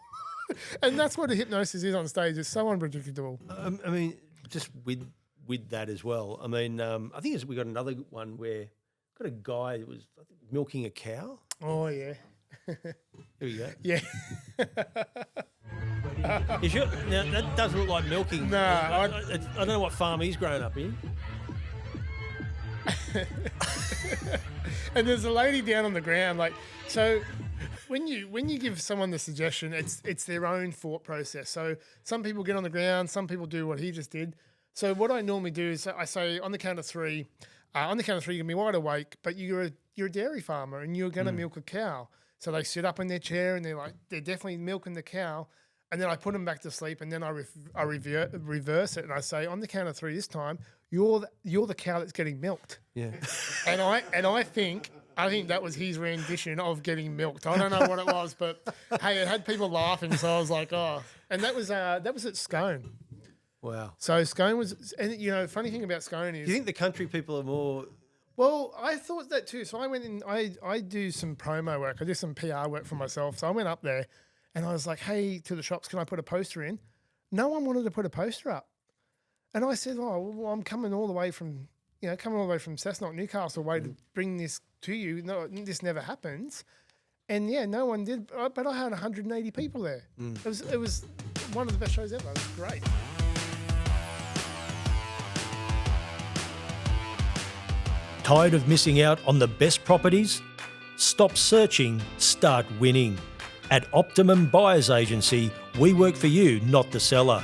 And that's what a hypnosis is on stage. It's so unpredictable. I mean, just with that as well. I mean, I think we got another one where got a guy that was milking a cow. Oh, yeah. Here we go. Yeah. You sure? Now, that doesn't look like milking. No, I don't know what farm he's grown up in. And there's a lady down on the ground, like, so when you give someone the suggestion, it's their own thought process. So some people get on the ground, some people do what he just did. So what I normally do is I say on the count of three, you can be wide awake, but you're a dairy farmer and you're going to milk a cow. So they sit up in their chair and they're definitely milking the cow. And then I put them back to sleep and then I reverse it and I say on the count of three this time, you're the cow that's getting milked. Yeah. And I think that was his rendition of getting milked. I don't know what it was, but hey, it had people laughing, so I was like, oh. And that was at Scone. Wow. So Scone was, and funny thing about Scone is, Do you think the country people are more? well, I thought that too. So I went in, I do some promo work. I do some PR work for myself. So I went up there and I was like, hey, to the shops, can I put a poster in? No one wanted to put a poster up. And I said, oh, well, I'm coming all the way from, Cessnock, Newcastle way to bring this to you. No, this never happens. And yeah, no one did, but I had 180 people there. It was one of the best shows ever. It was great. Tired of missing out on the best properties? Stop searching, start winning. At Optimum Buyers Agency, we work for you, not the seller.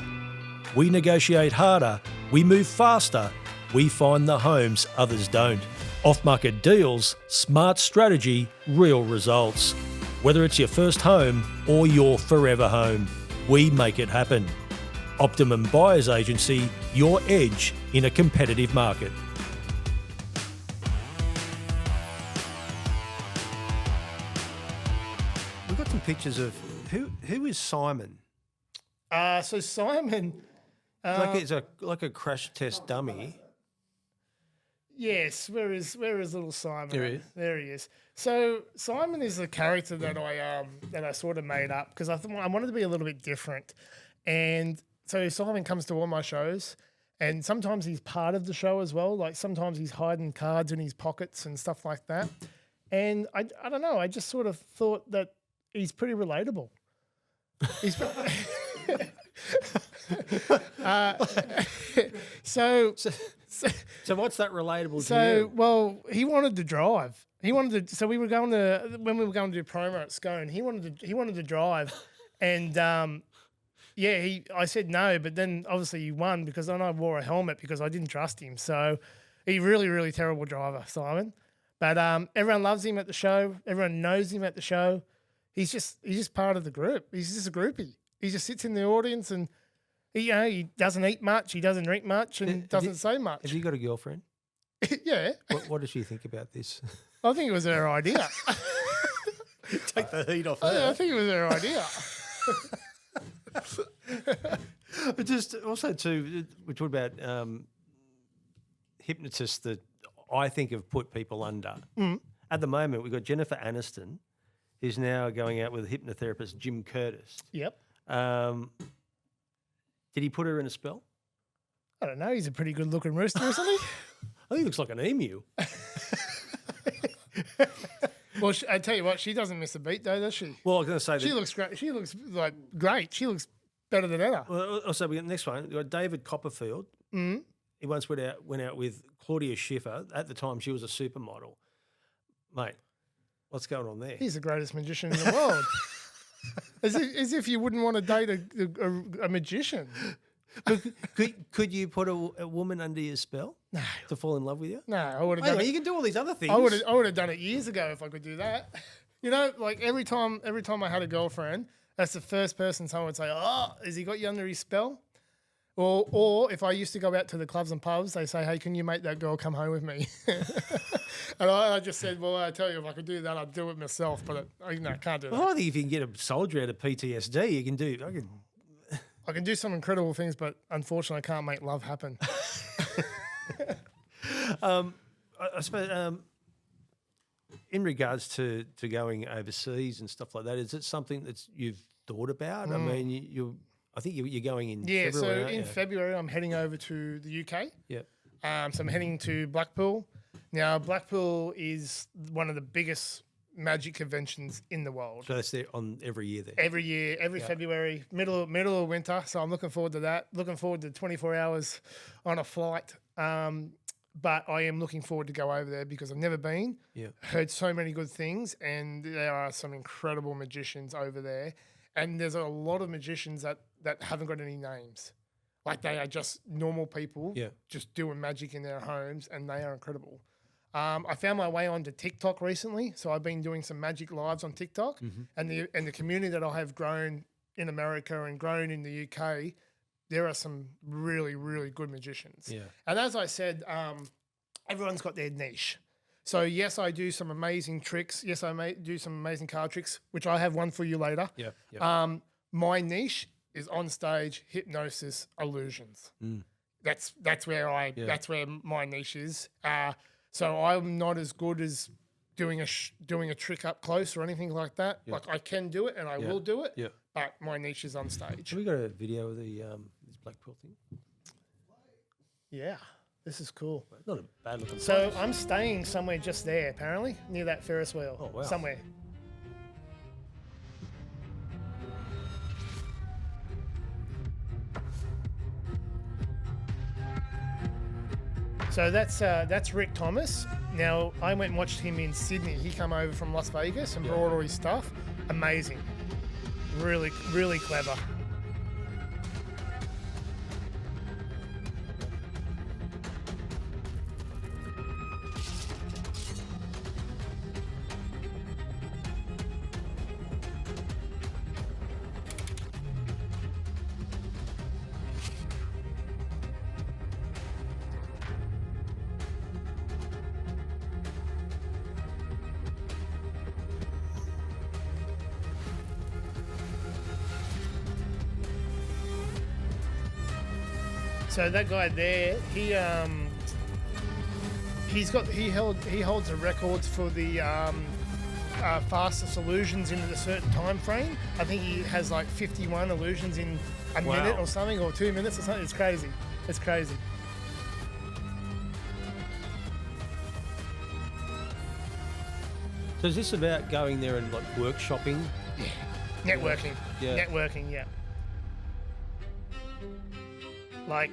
We negotiate harder, we move faster, we find the homes others don't. Off-market deals, smart strategy, real results. Whether it's your first home or your forever home, we make it happen. Optimum Buyers Agency, your edge in a competitive market. We've got some pictures of who is Simon? So Simon, It's like a crash test dummy. yes, where is little Simon? There he is. There he is. So Simon is a character that I sort of made up because I wanted to be a little bit different, and so Simon comes to all my shows, and sometimes he's part of the show as well. Like sometimes he's hiding cards in his pockets and stuff like that. And I don't know. I just sort of thought that he's pretty relatable. He's so what's that relatable to So, you? well, he wanted to drive. When we were going to do promo at Scone, he wanted to drive, and I said no, but then obviously he won because then I wore a helmet because I didn't trust him. So, he's really, really terrible driver, Simon. But everyone loves him at the show. Everyone knows him at the show. He's just part of the group. He's just a groupie. He just sits in the audience and he doesn't eat much, he doesn't drink much, and doesn't say much. Have you got a girlfriend? Yeah. What does she think about this? I think it was her idea. Take the heat off I think it was her idea. But just also too, we talked about hypnotists that I think have put people under. At the moment, we've got Jennifer Aniston, who's now going out with hypnotherapist Jim Curtis. Yep. Did he put her in a spell? I don't know. He's a pretty good looking rooster, isn't he? I think he looks like an emu. Well, I tell you what, she doesn't miss a beat though, does she? Well, I was going to say that. She looks great. She looks like great. She looks better than ever. Well, also, we got the next one. We got David Copperfield. Mm. He once went out with Claudia Schiffer. At the time, she was a supermodel. Mate, what's going on there? He's the greatest magician in the world. As if you wouldn't want to date a magician. Could you put a woman under your spell? No. To fall in love with you? No, I would have Hey, done it. you can do all these other things. I would have done it years ago if I could do that. You know, like every time I had a girlfriend, that's the first person someone would say, "Oh, has he got you under his spell?" Or if I used to go out to the clubs and pubs, they say, "Hey, can you make that girl come home with me?" And I just said, "Well, I tell you, if I could do that, I'd do it myself." But I can't do that. Well, I think if you can get a soldier out of PTSD, you can do. I can do some incredible things, but unfortunately, I can't make love happen. I suppose in regards to going overseas and stuff like that, is it something that you've thought about? I mean, I think you're going in Yeah, February, so aren't in you? February, I'm heading over to the UK. Yep. So I'm heading to Blackpool. Now, Blackpool is one of the biggest magic conventions in the world. So that's there on every year there. Every year, every February, middle of winter. So I'm looking forward to that. Looking forward to 24 hours on a flight. But I am looking forward to go over there because I've never been. Yeah. Heard so many good things, and there are some incredible magicians over there. And there's a lot of magicians that haven't got any names. Like they are just normal people just doing magic in their homes, and they are incredible. I found my way onto TikTok recently, so I've been doing some magic lives on TikTok, and the community that I have grown in America and grown in the UK, there are some really, really good magicians. Yeah. And as I said, everyone's got their niche. So yes, I do some amazing tricks. Yes, I may do some amazing card tricks, which I have one for you later. Yeah. Yeah. My niche is on stage hypnosis illusions. That's where that's where my niche is. So I'm not as good as doing a trick up close or anything like that. Yeah. Like I can do it and I will do it. Yeah. But my niche is on stage. Have we got a video of the this Blackpool thing? Yeah, this is cool. Not a bad looking So place. I'm staying somewhere just there, apparently, near that Ferris wheel. Oh, wow. Somewhere. So that's Rick Thomas. Now I went and watched him in Sydney. He come over from Las Vegas and brought all his stuff. Amazing, really, really clever. So that guy there, he holds the records for the fastest illusions in a certain time frame. I think he has like 51 illusions in a minute or something, or 2 minutes or something. It's crazy. It's crazy. So is this about going there and like workshopping? Networking. Yeah. Networking, yeah. Like,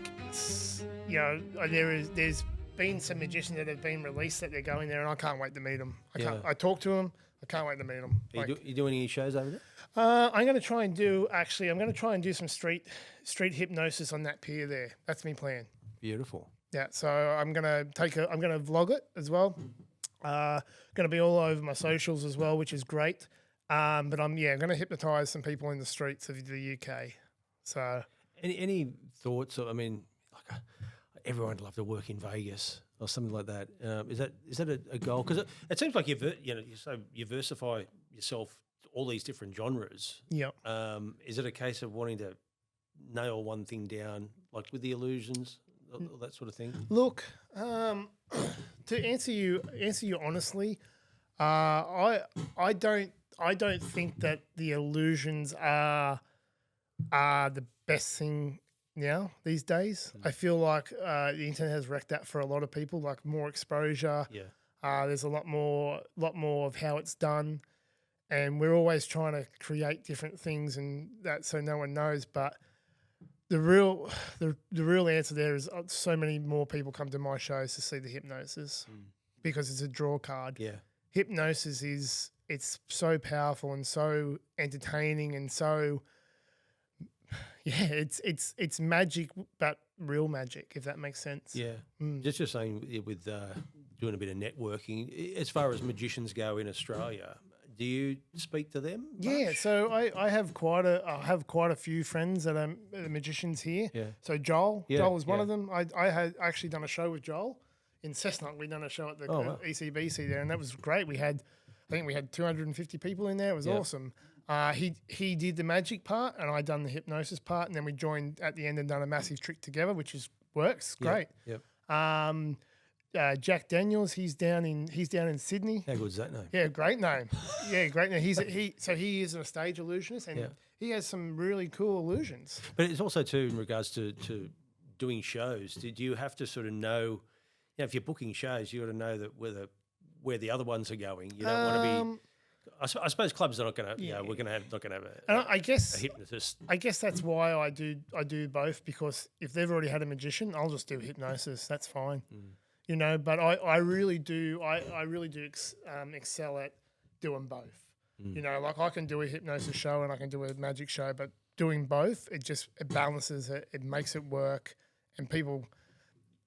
there's been some magicians that have been released that they're going there, and I can't wait to meet them. I talked to them. I can't wait to meet them. You doing any shows over there? I'm going to try and do some street hypnosis on that pier there. That's me plan. Beautiful. Yeah, so I'm gonna vlog it as well. Gonna be all over my socials as well, which is great. But I'm gonna hypnotize some people in the streets of the UK. So Any thoughts? I mean, like everyone would love to work in Vegas or something like that. Is that a goal? Because it seems like you diversify yourself to all these different genres. yeah. Is it a case of wanting to nail one thing down, like with the illusions, all that sort of thing? Look, to answer you honestly, I don't think that the illusions are the best thing now these days. I feel like the internet has wrecked that for a lot of people. Like more exposure. Yeah. There's a lot more of how it's done, and we're always trying to create different things and that so no one knows. But the real answer there is so many more people come to my shows to see the hypnosis because it's a draw card. Yeah. Hypnosis it's so powerful and so entertaining and so it's magic, but real magic, if that makes sense. Yeah. Just saying with doing a bit of networking, as far as magicians go in Australia, do you speak to them much? Yeah, so I have quite a few friends that are magicians here. Yeah. So Joel was one yeah. of them. I had actually done a show with Joel in Cessnock. We done a show at the wow. ECBC there, and that was great. I think we had 250 people in there. It was awesome. He did the magic part, and I done the hypnosis part, and then we joined at the end and done a massive trick together, which works great. Yep. Jack Daniels, he's down in Sydney. How good's that name? Yeah, great name. Yeah, great name. He is a stage illusionist, and he has some really cool illusions. But it's also too in regards to doing shows. Do you have to sort of know? If you're booking shows, you got to know that where the other ones are going. You don't want to be. I suppose clubs are not going to. We're going to have I guess a hypnotist. I guess that's why I do both, because if they've already had a magician, I'll just do hypnosis. That's fine. But I really do excel at doing both. Like I can do a hypnosis show and I can do a magic show, but doing both, it balances it, it makes it work. And people,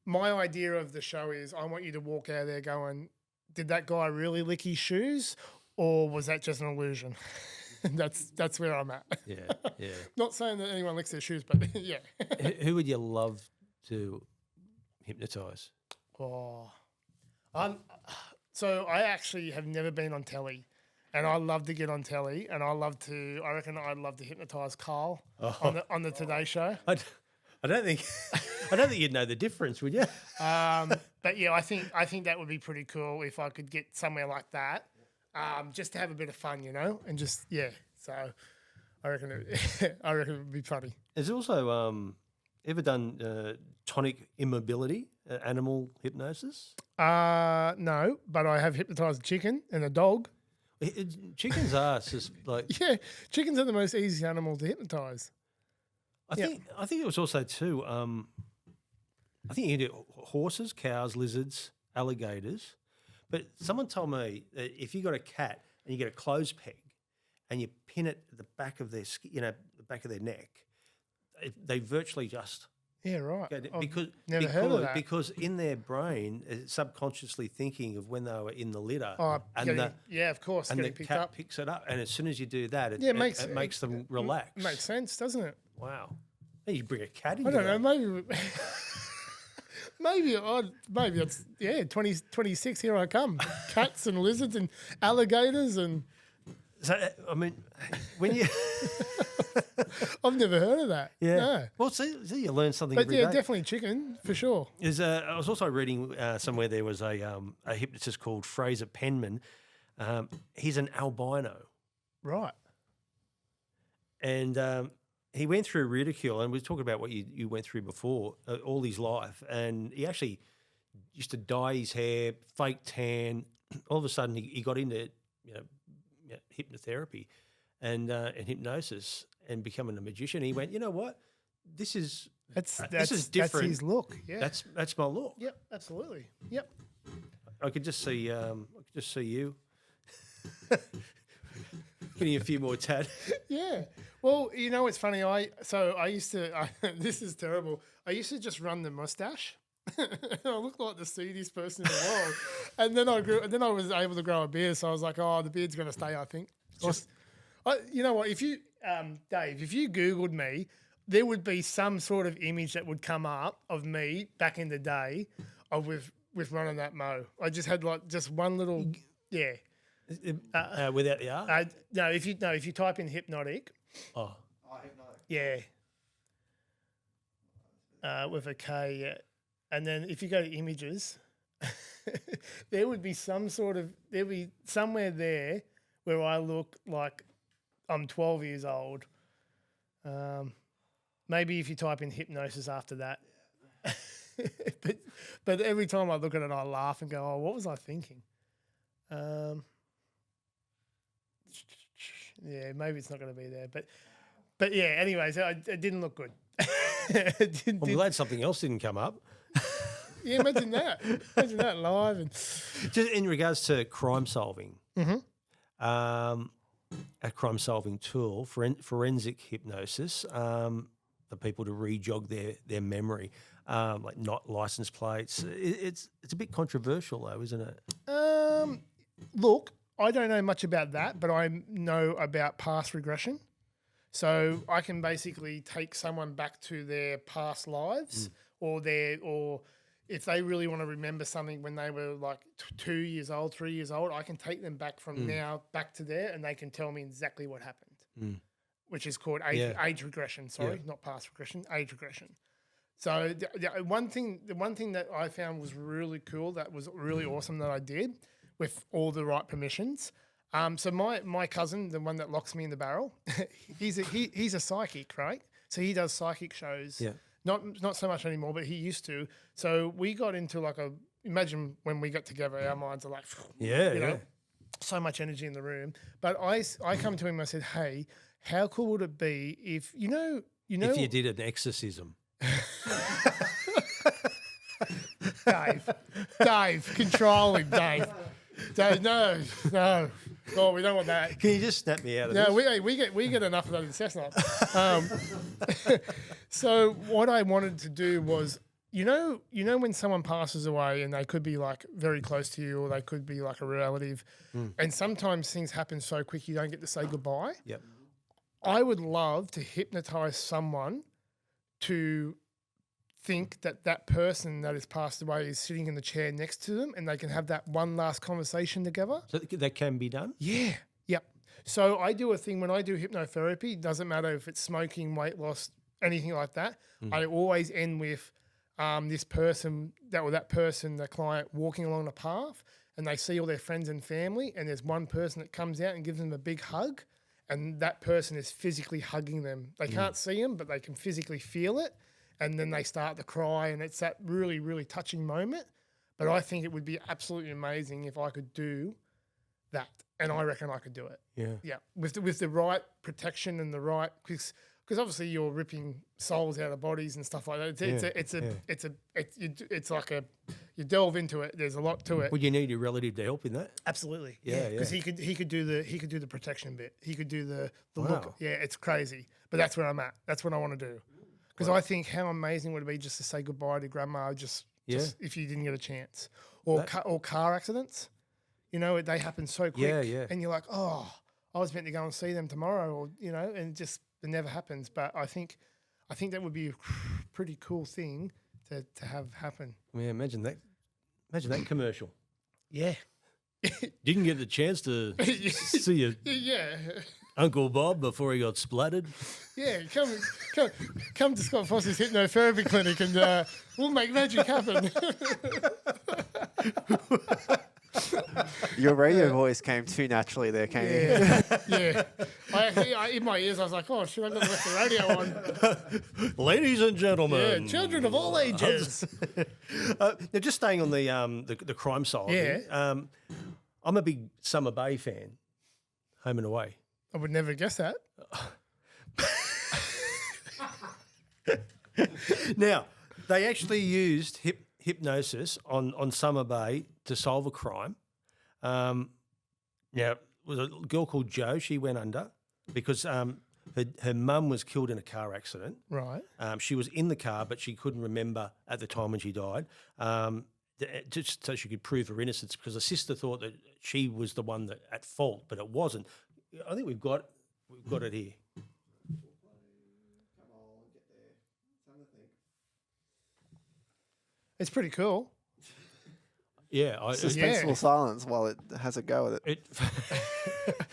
my idea of the show is I want you to walk out of there going, did that guy really lick his shoes, or was that just an illusion? That's where I'm at. Yeah. Not saying that anyone licks their shoes, but yeah. Who would you love to hypnotise? Oh, so I actually have never been on telly, and I love to get on telly, and I reckon I'd love to hypnotise Carl on the Today Show. I don't think you'd know the difference, would you? But yeah, I think that would be pretty cool if I could get somewhere like that, just to have a bit of fun, and just So I reckon it would be funny. There's also Ever done tonic immobility, animal hypnosis? No, but I have hypnotized a chicken and a dog. Chickens are just like Yeah, chickens are the most easy animal to hypnotize. I think it was also too. I think you can do horses, cows, lizards, alligators. But someone told me that if you got a cat and you get a clothes peg and you pin it at the back of their the back of their neck, they virtually just Yeah, right. because never heard of that. because in their brain it's subconsciously thinking of when they were in the litter, Yeah, of course. and the Getting picked cat up. picks it up, and as soon as you do that, Yeah, it makes them relax. Makes sense, doesn't it? Wow. Hey, you bring a cat in. I don't know. Maybe it's 2026. Here I come. Cats and lizards and alligators and So, I mean, when you I've never heard of that. No. Well, see, you learn something But every yeah, day. definitely chicken for sure. I was also reading somewhere there was a hypnotist called Fraser Penman. He's an albino, Right. and he went through ridicule. And we were talking about what you went through before all his life, and he actually used to dye his hair, fake tan. All of a sudden, he got into hypnotherapy and hypnosis and becoming a magician. He went, you know what? This is That's different. That's his look. Yeah. That's my look. Yep. Absolutely. Yep. I could just see you getting a few more tad. Yeah. Well, you know, it's funny. I used to. This is terrible. I used to just run the mustache. I looked like the seediest person in the world. And then I was able to grow a beard. So I was like, oh, the beard's going to stay. I think. You know what? If you, Dave, if you Googled me, there would be some sort of image that would come up of me back in the day, with running that mo. I just had like just one little, yeah. Without the R? No, if you type in Hypnotik, Oh, yeah, with a K, yeah. And then if you go to images, there would be there'd be somewhere there where I look like I'm 12 years old. Maybe if you type in hypnosis after that. but every time I look at it, I laugh and go, oh, what was I thinking? Yeah, maybe it's not going to be there. But yeah, anyways, it didn't look good. I'm glad something else didn't come up. Yeah, imagine that. Imagine that live. And Just in regards to crime solving, a crime solving tool, forensic hypnosis, for people to re-jog their memory, like not license plates. It's a bit controversial though, isn't it? Look, I don't know much about that, but I know about past regression. So I can basically take someone back to their past lives, or if they really want to remember something when they were like 2 years old, 3 years old, I can take them back from now back to there, and they can tell me exactly what happened, which is called age regression. Sorry, not past regression, age regression. So the one thing that I found was really cool, that was really awesome that I did with all the right permissions. So my cousin, the one that locks me in the barrel, he's a psychic, right? So he does psychic shows. Yeah. Not so much anymore, but he used to. So we got into imagine when we got together, our minds are like, you know, so much energy in the room. But I come to him and I said, hey, how cool would it be if, you know. If you did an exorcism. Dave, control him, Dave. Dave, no. Oh, we don't want that. Can you just snap me out of this? No, we get enough of that in Cessnock. So what I wanted to do was, you know when someone passes away and they could be like very close to you, or they could be like a relative, and sometimes things happen so quick you don't get to say goodbye. Yep. I would love to hypnotize someone to think that person that has passed away is sitting in the chair next to them, and they can have that one last conversation together. So that can be done? Yeah. Yep. So I do a thing when I do hypnotherapy, doesn't matter if it's smoking, weight loss, anything like that. I always end with that person, the client, walking along the path, and they see all their friends and family, and there's one person that comes out and gives them a big hug, and that person is physically hugging them. They can't see them, but they can physically feel it. and then they start to cry, and it's that really, really touching moment. But I think it would be absolutely amazing if I could do that, and I reckon I could do it. Yeah, with the right protection and the right, because obviously you're ripping souls out of bodies and stuff like that. It's like you delve into it. There's a lot to it. Would you need your relative to help in that? Absolutely. Yeah. Because he could do the protection bit. He could do the look. Yeah, it's crazy. But that's where I'm at. That's what I want to do. Because I think how amazing would it be just to say goodbye to grandma just if you didn't get a chance. Or car accidents. You know, they happen so quick. Yeah. And you're like, oh, I was meant to go and see them tomorrow, or and it never happens. But I think that would be a pretty cool thing to have happen. Yeah, imagine that. Imagine that commercial. Yeah. Didn't get the chance to see your Uncle Bob before he got splattered. Yeah, come to Scott Foster's hypnotherapy clinic and we'll make magic happen. Your radio voice came too naturally there, came Yeah. In my ears, I was like, oh, should I got left the radio on? Ladies and gentlemen. Yeah, children of all ages. Now, just staying on the crime side. Yeah. I'm a big Summer Bay fan, home and away. I would never guess that. Now, they actually used hypnosis on Summer Bay to solve a crime. Now, it was a girl called Jo. She went under because her mum was killed in a car accident. Right. She was in the car, but she couldn't remember at the time when she died. Just so she could prove her innocence, because the sister thought that she was the one that at fault, but it wasn't. I think we've got it here. Come on, get there. Something to think. It's pretty cool. Yeah, suspenseful silence while it has a go at it.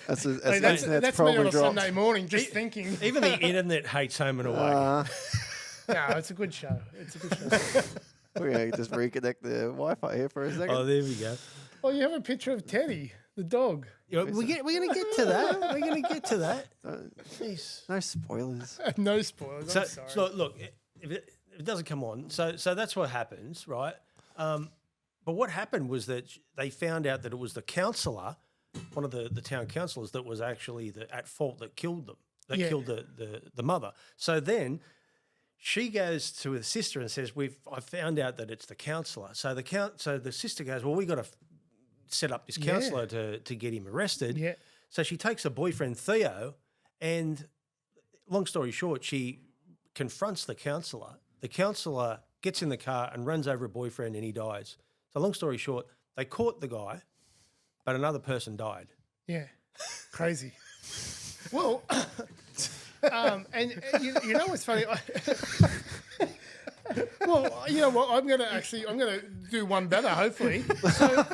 That's me probably on a dropped. Sunday morning, just thinking. Even the internet hates Home and Away. No, it's a good show. It's a good show. We're going to just reconnect the Wi-Fi here for a second. Oh, there we go. Oh, you have a picture of Teddy, the dog. We're going to get to that. We're going to get to that. Jeez. No spoilers. No spoilers. I'm sorry. So look, if it doesn't come on, so that's what happens, right? But what happened was that they found out that it was the councillor, one of the town councillors, that was actually at fault that killed them, killed the mother. So then she goes to her sister and says, I found out that it's the councillor. So the sister goes, well, we got to set up this councillor to get him arrested. Yeah. So she takes her boyfriend Theo, and long story short, she confronts the councillor. The councillor gets in the car and runs over her boyfriend, and he dies. So long story short, they caught the guy, but another person died. Yeah, crazy. Well, and you know what's funny? Well, you know what? I'm gonna do one better, hopefully. So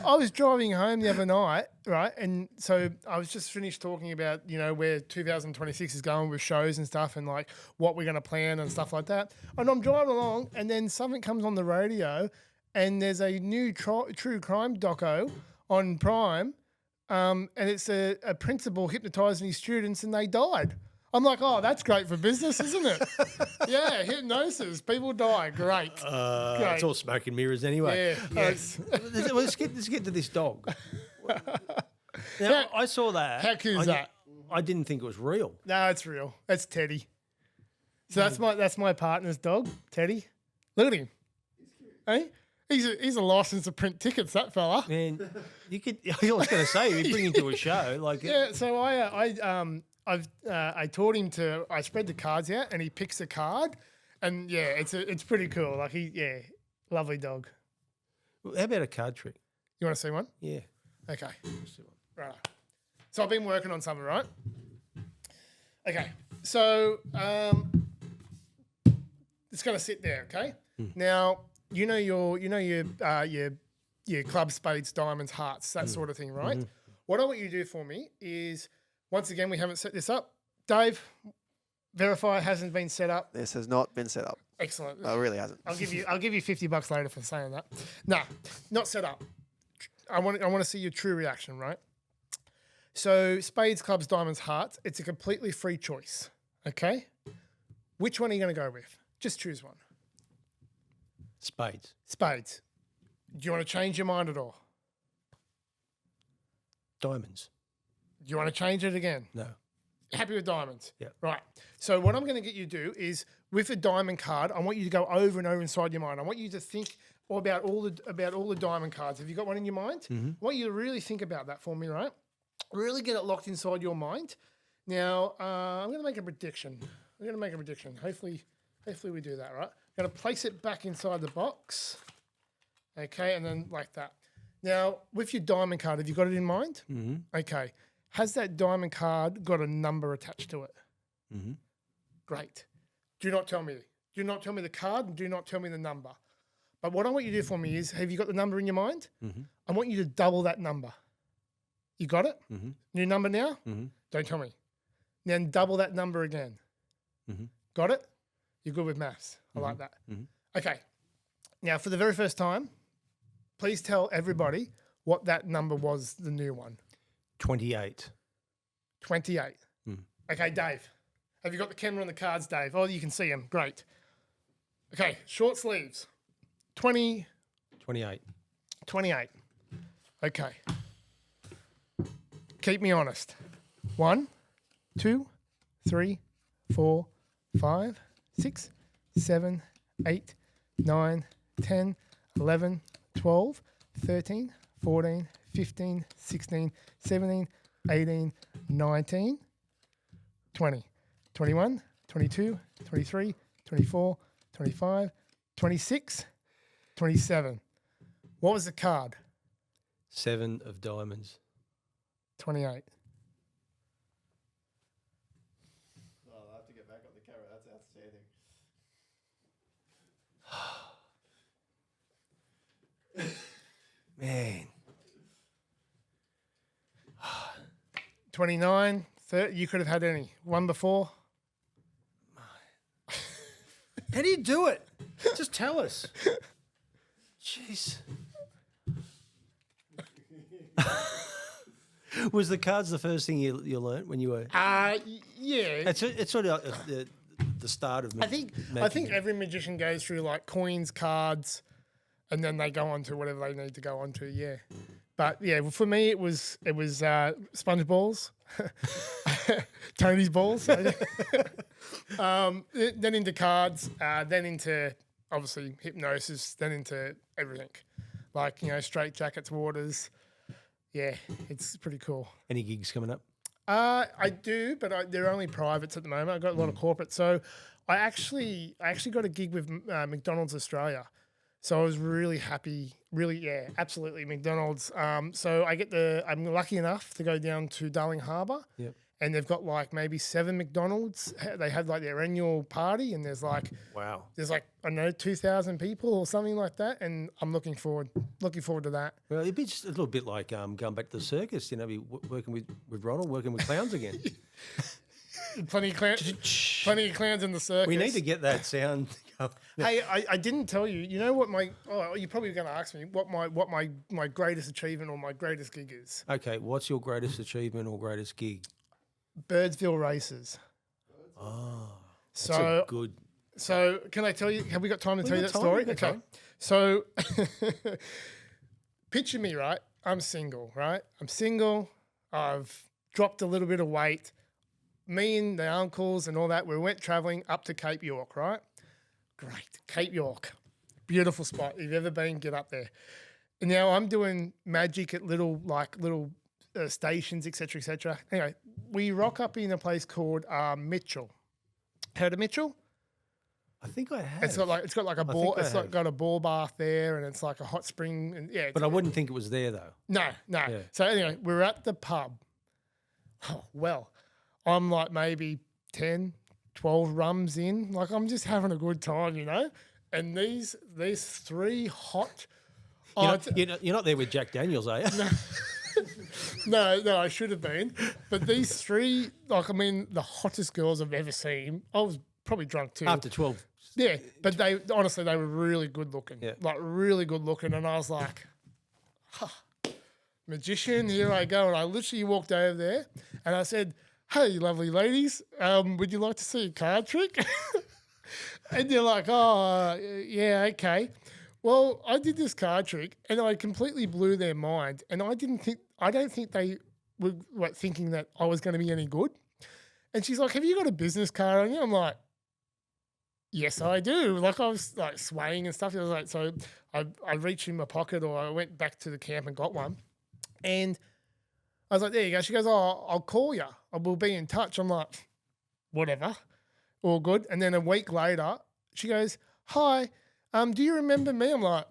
I was driving home the other night, right? And so I was just finished talking about, where 2026 is going with shows and stuff, and like what we're gonna plan and stuff like that. And I'm driving along, and then something comes on the radio, and there's a new true crime doco on Prime, and it's a principal hypnotising his students, and they died. I'm like, oh, that's great for business, isn't it? Yeah, hypnosis. People die. Great. Great. It's all smoke and mirrors anyway. Yeah, yes. Let's get to this dog. Now, I saw that. How cool is that? I didn't think it was real. No, it's real. It's Teddy. So that's my partner's dog, Teddy. Look at him. Hey? He's a license to print tickets, that fella. Man, you could. I was going to say, you bring him to a show like. Yeah. So I taught him to. I spread the cards out, and he picks a card, and yeah, it's pretty cool. Like lovely dog. How about a card trick? You want to see one? Yeah. Okay. Right. So I've been working on something, right? Okay. So it's going to sit there. Okay. Now. You know your club, spades, diamonds, hearts, that sort of thing, right? Mm-hmm. What I want you to do for me is, once again, we haven't set this up. Dave, verify it hasn't been set up. This has not been set up. Excellent. No, it really hasn't. I'll give you $50 later for saying that. Nah, not set up. I want to see your true reaction, right? So spades, clubs, diamonds, hearts. It's a completely free choice. Okay. Which one are you going to go with? Just choose one. Spades. Spades. Do you want to change your mind at all? Diamonds. Do you want to change it again? No. Happy with diamonds? Yeah. Right. So what I'm going to get you to do is with a diamond card, I want you to go over and over inside your mind. I want you to think about all the diamond cards. Have you got one in your mind? I want you to really think about that for me, right? Really get it locked inside your mind. Now, I'm going to make a prediction. Hopefully we do that, right? I'm going to place it back inside the box. Okay, and then like that. Now, with your diamond card, have you got it in mind? Mm-hmm. Okay. Has that diamond card got a number attached to it? Mm-hmm. Great. Do not tell me. Do not tell me the card and do not tell me the number. But what I want you to do for me is, have you got the number in your mind? Mm-hmm. I want you to double that number. You got it? Mm-hmm. New number now? Mm-hmm. Don't tell me. Then double that number again. Mm-hmm. Got it? You're good with maths. I like that. Mm-hmm. Okay. Now, for the very first time, please tell everybody what that number was, the new one. 28. 28. Okay, Dave. Have you got the camera on the cards, Dave? Oh, you can see them. Great. Okay, short sleeves. 28. 28. Okay. Keep me honest. 1, 2, 3, 4, 5, 6, 7, 8, 9, 10, 11, 12, 13, 14, 15, 16, 17, 18, 19, 20, 21, 22, 23, 24, 25, 26, 27. What was the card? 7 of diamonds. 28. Oh, I have to get back on the camera. That's outstanding. Man. 29, 30. You could have had any. One before. How do you do it? Just tell us. Jeez. Was the cards the first thing you learnt when you were? Yeah. It's sort of the start of. I think every magician goes through like coins, cards, and then they go on to whatever they need to go on to. Yeah. But yeah, for me it was sponge balls, Tony's balls. Then into cards, then into obviously hypnosis, then into everything, like straight jackets, waters. Yeah, it's pretty cool. Any gigs coming up? I do, but they're only privates at the moment. I've got a lot of corporate, so I actually got a gig with McDonald's Australia. So I was really happy, absolutely McDonald's. So I'm lucky enough to go down to Darling Harbour, and they've got like maybe 7 McDonald's. They have like their annual party, and there's like 2,000 people or something like that, and I'm looking forward to that. Well, it'd be just a little bit like going back to the circus, be working with Ronald, working with clowns again. Plenty of clowns in the circus. We need to get that sound. Hey, I didn't tell you. You know what you're probably going to ask me what my greatest achievement or my greatest gig is. Okay, what's your greatest achievement or greatest gig? Birdsville races. Oh, so good. So can I tell you? Have we got time to tell you that story? Okay. Time. So picture me, right? I'm single, right? I've dropped a little bit of weight. Me and the uncles and all that, we went travelling up to Cape York, right? Great. Cape York. Beautiful spot. If you've ever been, get up there. And now I'm doing magic at little stations, etc., etc. Anyway, we rock up in a place called Mitchell. Heard of Mitchell? I think I have. It's got like a ball. It's got a ball bath there, and it's like a hot spring. And yeah, but I wouldn't think it was there though. No. Yeah. So anyway, we're at the pub. Oh, well, I'm like maybe 10, 12 rums in. Like I'm just having a good time, And these 3 hot. You're not there with Jack Daniels, are you? No, I should have been. But these 3, the hottest girls I've ever seen. I was probably drunk too. After 12. Yeah, but they were really good looking. Yeah. Like really good looking. And I was like, magician, here I go. And I literally walked over there and I said, hey, lovely ladies, would you like to see a card trick? And you're like, oh, yeah, okay. Well, I did this card trick and I completely blew their mind. And I don't think they were thinking that I was going to be any good. And she's like, have you got a business card on you? I'm like, yes, I do. Like I was like swaying and stuff. I was like, so I reached in my pocket or I went back to the camp and got one. And I was like, there you go. She goes, oh, I'll call you. We'll be in touch. I'm like, whatever. All good. And then a week later, she goes, hi, do you remember me? I'm like,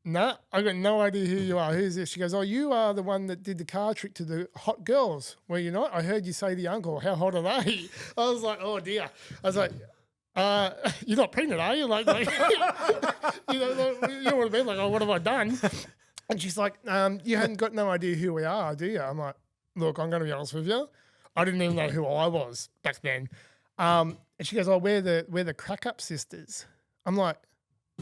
nah, I got no idea who you are. Who's this? She goes, oh, you are the one that did the card trick to the hot girls. Were you not? I heard you say to the uncle, how hot are they? I was like, oh dear. I was like, you're not pregnant, are you? Like you know what I mean? Like, oh, what have I done? And she's like, you hadn't got no idea who we are, do you? I'm like, look, I'm going to be honest with you. I didn't even know who I was back then. And she goes, oh, we're the Crack Up sisters. I'm like,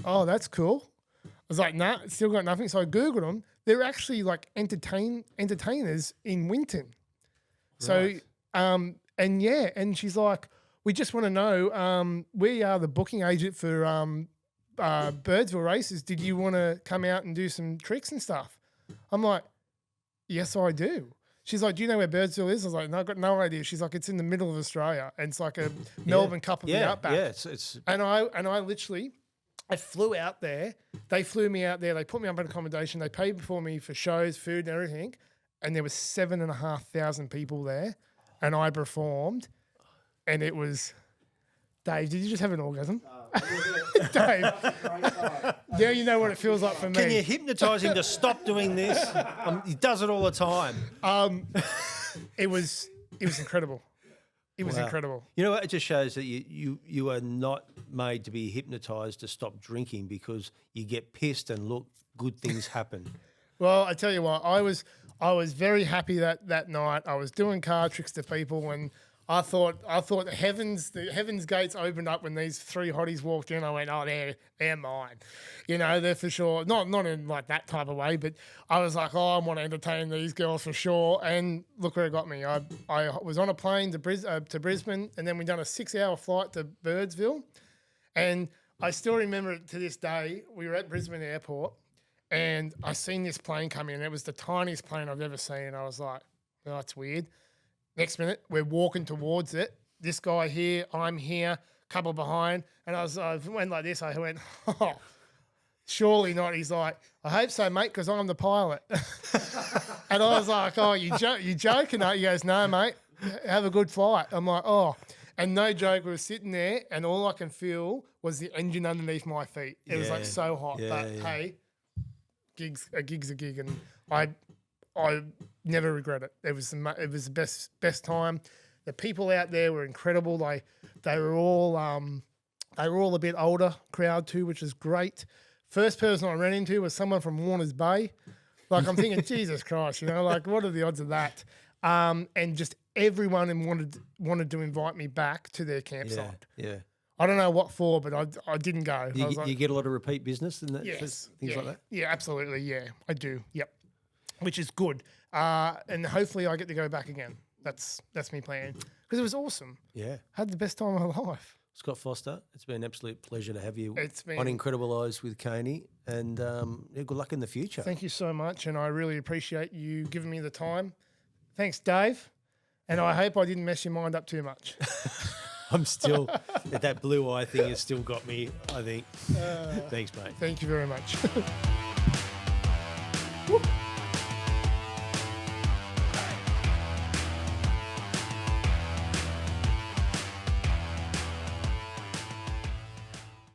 oh, that's cool. I was like, nah, still got nothing. So I Googled them. They're actually like entertainers in Winton. So, and yeah, and she's like, we just want to know, we are the booking agent for Birdsville races. Did you want to come out and do some tricks and stuff? I'm like, yes, I do. She's like, do you know where Birdsville is? I was like, no, I've got no idea. She's like, it's in the middle of Australia. And it's like a Melbourne Cup of the Outback. Yeah, it's And I literally, I flew out there. They flew me out there. They put me up in accommodation. They paid for me for shows, food and everything. And there was 7,500 people there. And I performed. And it was, Dave, did you just have an orgasm? Dave, now you know what it feels like for me. Can you hypnotise him to stop doing this? He does it all the time. It was incredible. It was incredible. You know what? It just shows that you are not made to be hypnotised to stop drinking because you get pissed and look, good things happen. Well, I tell you what, I was very happy that night. I was doing card tricks to people when I thought the heavens gates opened up when these three hotties walked in. I went, oh, they're mine. You know, they're for sure. Not in like that type of way, but I was like, oh, I want to entertain these girls for sure. And look where it got me. I was on a plane to Brisbane, and then we done a 6-hour flight to Birdsville. And I still remember it to this day. We were at Brisbane Airport, and I seen this plane come in. It was the tiniest plane I've ever seen. I was like, oh, that's weird. Next minute, we're walking towards it. This guy here, I'm here, couple behind. And I went like this. I went, oh, surely not. He's like, I hope so, mate, because I'm the pilot. And I was like, oh, you joking, aren't you? He goes, no, mate, have a good flight. I'm like, oh. And no joke, we were sitting there, and all I can feel was the engine underneath my feet. It was like so hot. But hey, a gig's a gig. And I never regret it. It was the best time. The people out there were incredible. They were all a bit older crowd too, which is great. First person I ran into was someone from Warners Bay. Like I'm thinking, Jesus Christ, you know, like what are the odds of that? And just everyone wanted to invite me back to their campsite. Yeah. I don't know what for, but I didn't go. You get a lot of repeat business and that, yes, things like that? Yeah, absolutely. Yeah, I do. Yep. Which is good. And hopefully I get to go back again. That's me planning. Because it was awesome. Yeah. Had the best time of my life. Scott Foster, it's been an absolute pleasure to have you It's on Incredible Eyes with Caney. And good luck in the future. Thank you so much. And I really appreciate you giving me the time. Thanks, Dave. And I hope I didn't mess your mind up too much. I'm still, that blue eye thing has still got me, I think. Thanks, mate. Thank you very much.